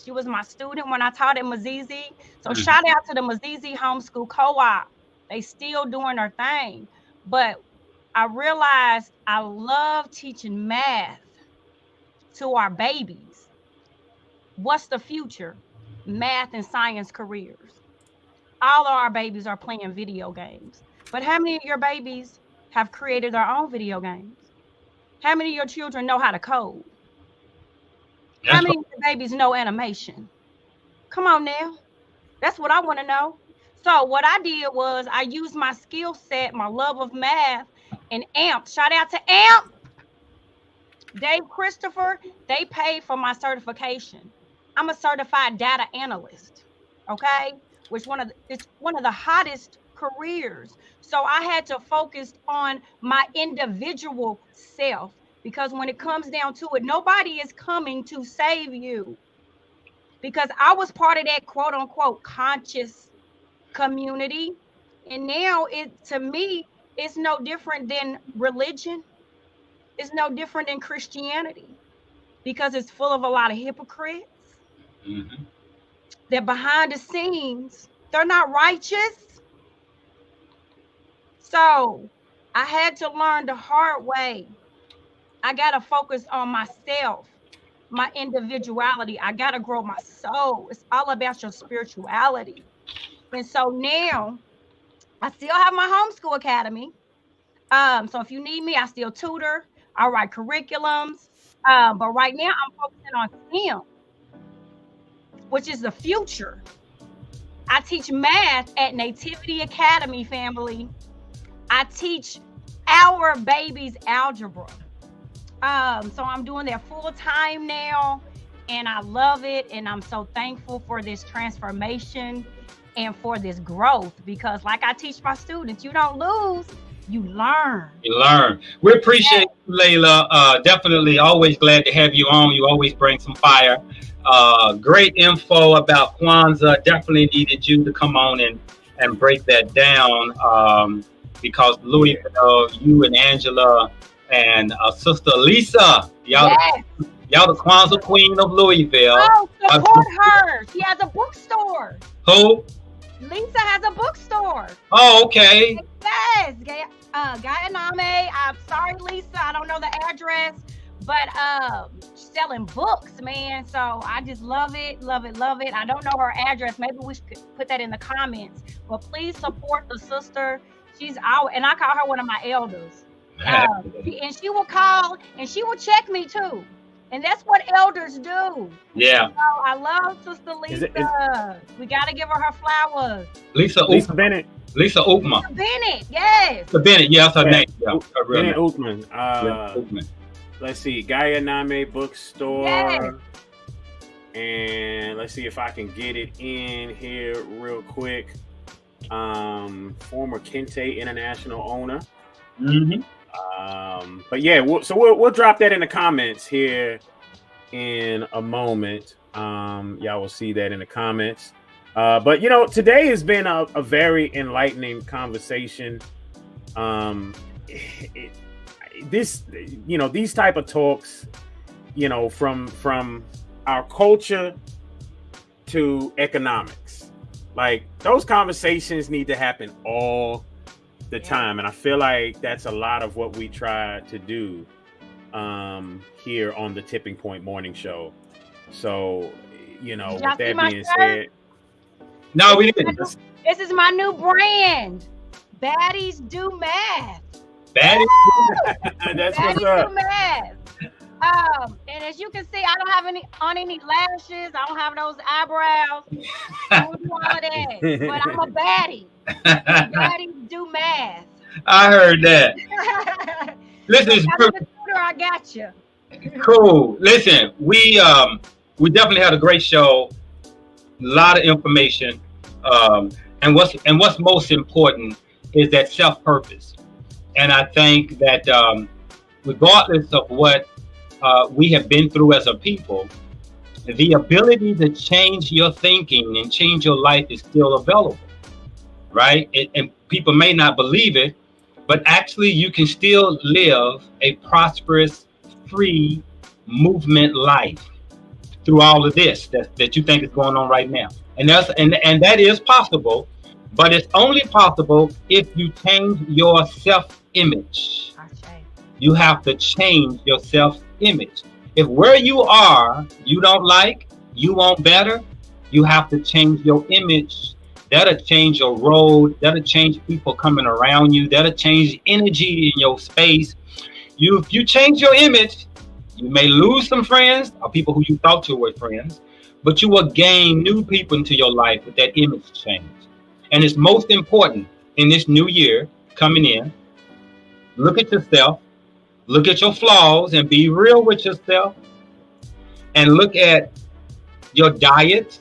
She was my student when I taught at Mazizi. So shout out to the Mazizi Homeschool Co-op. They still doing their thing. But I realized I love teaching math to our babies. What's the future? Math and science careers. All of our babies are playing video games. But how many of your babies have created their own video games? How many of your children know how to code? How many of your babies know animation? Come on now. That's what I want to know. So what I did was I used my skill set, my love of math, and AMP. Shout out to AMP. Dave Christopher, they paid for my certification. I'm a certified data analyst, okay? It's one of the hottest careers. So I had to focus on my individual self, because when it comes down to it, nobody is coming to save you. Because I was part of that quote unquote conscious community. And now to me, it's no different than religion. It's no different than Christianity, because it's full of a lot of hypocrites. That behind the scenes, they're not righteous. So I had to learn the hard way. I got to focus on myself, my individuality. I got to grow my soul. It's all about your spirituality. And so now I still have my homeschool academy. So if you need me, I still tutor. I write curriculums. But right now I'm focusing on STEM, which is the future. I teach math at Nativity Academy, family. I teach our babies algebra. So I'm doing that full time now, and I love it. And I'm so thankful for this transformation and for this growth, because like I teach my students, you don't lose, you learn. You learn. We appreciate you, Layla. Definitely always glad to have you on. You always bring some fire. Great info about Kwanzaa. Definitely needed you to come on and break that down, because Louisville, you and Angela and Sister Lisa, y'all the Kwanzaa queen of Louisville. Oh, support her. She has a bookstore. Who? Lisa has a bookstore. Oh, okay. Yes, Gayaname. I'm sorry, Lisa, I don't know the address, but selling books, man. So I just love it. I don't know her address. Maybe we should put that in the comments. But please support the sister. And I call her one of my elders. And she will call and she will check me too. And that's what elders do. Yeah. So I love Sister Lisa. We got to give her flowers. Lisa Bennett. Lisa Oakman. Lisa Bennett, yes. Lisa Bennett, yeah, that's her name. Yeah, her real Bennett name. Oakman. Let's see, Gaia Name Bookstore. Yes. And let's see if I can get it in here real quick. Former Kente International owner. But yeah, we'll drop that in the comments here in a moment. Y'all will see that in the comments. But today has been a very enlightening conversation. These type of talks, you know, from our culture to economics. Like those conversations need to happen all the time, and I feel like that's a lot of what we try to do here on the Tipping Point Morning Show. So, you know, with that being said, no, we didn't. This is my new brand. Baddies do math. Baddies. That's Baddies what's up. do math. And as you can see, I don't have any lashes. I don't have those eyebrows. I don't do all of that. But I'm a baddie. Baddies do math. I heard that. Listen, I got you. Cool. Listen, we definitely had a great show. A lot of information. And what's most important is that self-purpose. And I think that regardless of what we have been through as a people, the ability to change your thinking and change your life is still available, right? And people may not believe it, but actually you can still live a prosperous, free movement life through all of this that you think is going on right now. And that is possible, but it's only possible if you change your self-image. You have to change your self-image. If where you are, you don't like, you want better, you have to change your image. That'll change your road. That'll change people coming around you. That'll change energy in your space. If you change your image, you may lose some friends or people who you thought you were friends, but you will gain new people into your life with that image change. And it's most important in this new year coming in, look at yourself, look at your flaws and be real with yourself, and look at your diet.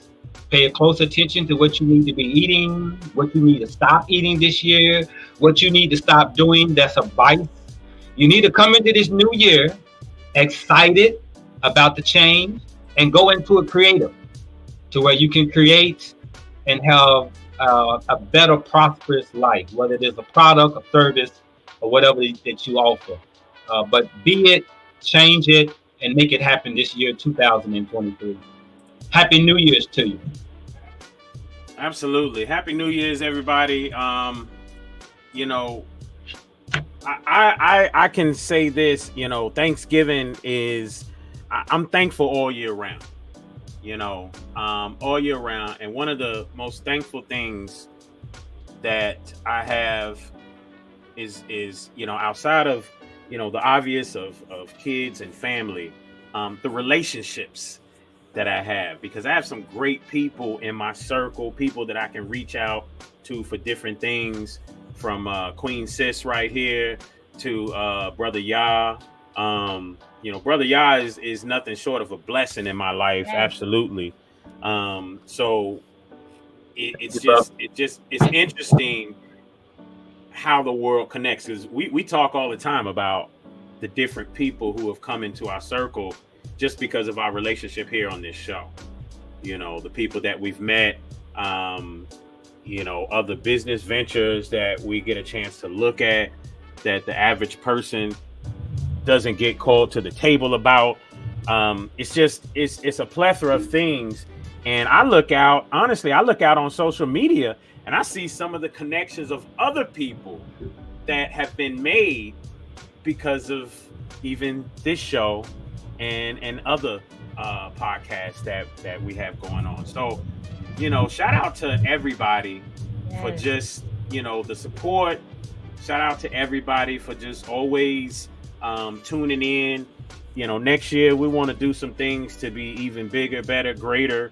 Pay close attention to what you need to be eating, what you need to stop eating this year, what you need to stop doing that's a vice. You need to come into this new year excited about the change and go into it creative to where you can create and have a better, prosperous life, whether it is a product, a service, or whatever that you offer. But be it, change it, and make it happen this year, 2023. Happy New Year's to you. Absolutely. Happy New Year's, everybody. You know, I can say this, you know, Thanksgiving is, I'm thankful all year round, you know, all year round. And one of the most thankful things that I have is, you know, outside of, you know, the obvious of kids and family, the relationships that I have, because I have some great people in my circle, people that I can reach out to for different things, from Queen Sis right here to Brother Yah. You know, Brother Yah is nothing short of a blessing in my life. Yeah. Absolutely. So it's interesting how the world connects, because we talk all the time about the different people who have come into our circle just because of our relationship here on this show. You know, the people that we've met, you know, other business ventures that we get a chance to look at that the average person doesn't get called to the table about. It's a plethora of things. And I look out on social media and I see some of the connections of other people that have been made because of even this show and other podcasts that we have going on. So, you know, shout out to everybody for just, you know, the support. Shout out to everybody for just always tuning in. You know, next year we want to do some things to be even bigger, better, greater,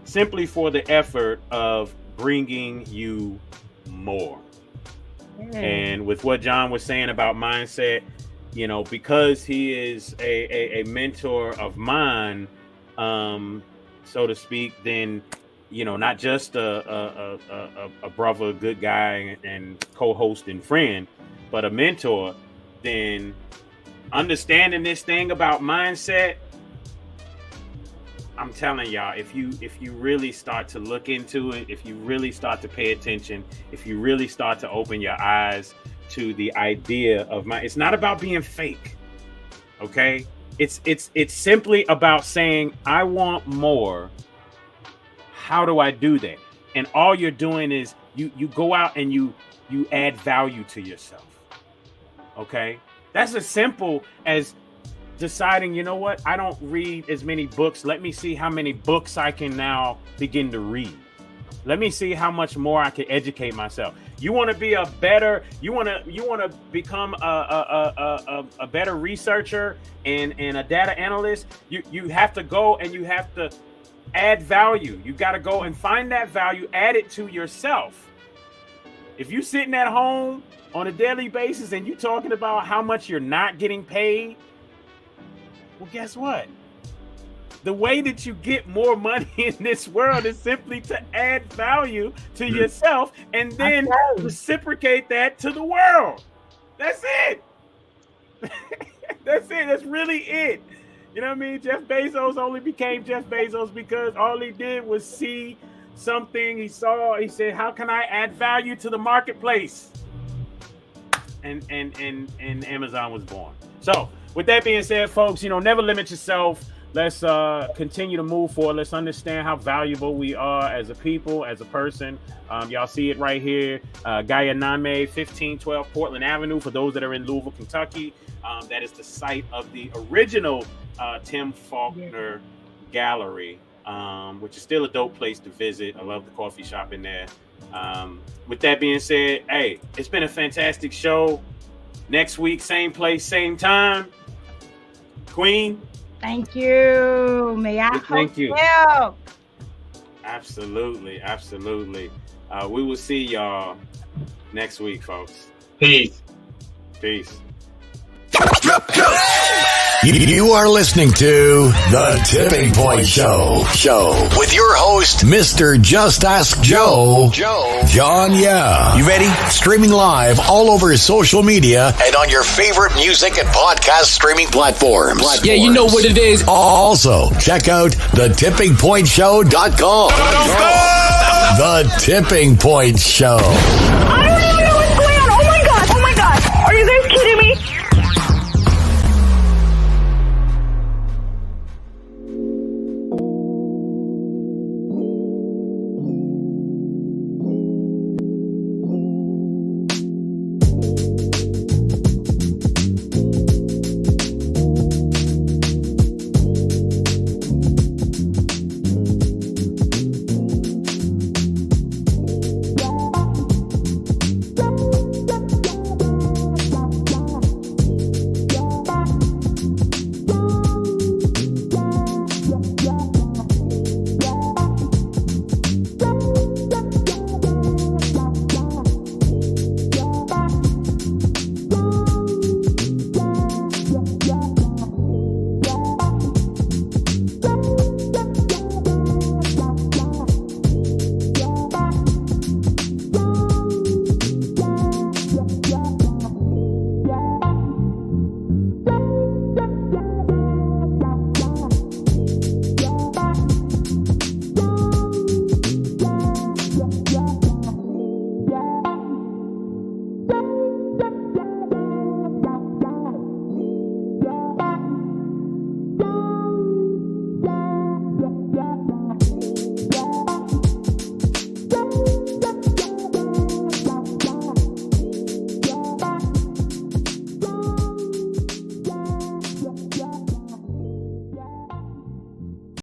simply for the effort of bringing you more. And with what John was saying about mindset, you know, because he is a mentor of mine, so to speak, then, you know, not just a brother, good guy and co-host and friend, but a mentor, then understanding this thing about mindset, I'm telling y'all, if you really start to look into it, if you really start to pay attention, if you really start to open your eyes to the idea of it's not about being fake, okay? It's simply about saying, I want more. How do I do that? And all you're doing is you go out and you add value to yourself. Okay? That's as simple as deciding, you know what? I don't read as many books. Let me see how many books I can now begin to read. Let me see how much more I can educate myself. You want to be a better, you want to become a better researcher and a data analyst. You have to go and you have to add value. You got to go and find that value, add it to yourself. If you're sitting at home on a daily basis and you're talking about how much you're not getting paid, well, guess what? The way that you get more money in this world is simply to add value to yourself and then reciprocate that to the world. That's it. That's it. That's really it. You know what I mean? Jeff Bezos only became Jeff Bezos because all he did was see something he saw. He said, how can I add value to the marketplace? And Amazon was born. So with that being said, folks, never limit yourself. Let's continue to move forward. Let's understand how valuable we are as a people, as a person. Y'all see it right here. Guyaname, 1512 Portland Avenue. For those that are in Louisville, Kentucky, that is the site of the original Tim Faulkner Gallery, which is still a dope place to visit. I love the coffee shop in there. With that being said, hey, it's been a fantastic show. Next week, same place, same time. Queen. Thank you. May I Thank you. help? Absolutely. We will see y'all next week, folks. Peace. Peace. You are listening to The Tipping Point Show with your host, Mr. Just Ask Joe, John Yeh. You ready? Streaming live all over social media and on your favorite music and podcast streaming platforms. Yeah, you know what it is. Also, check out thetippingpointshow.com. The Tipping Point Show.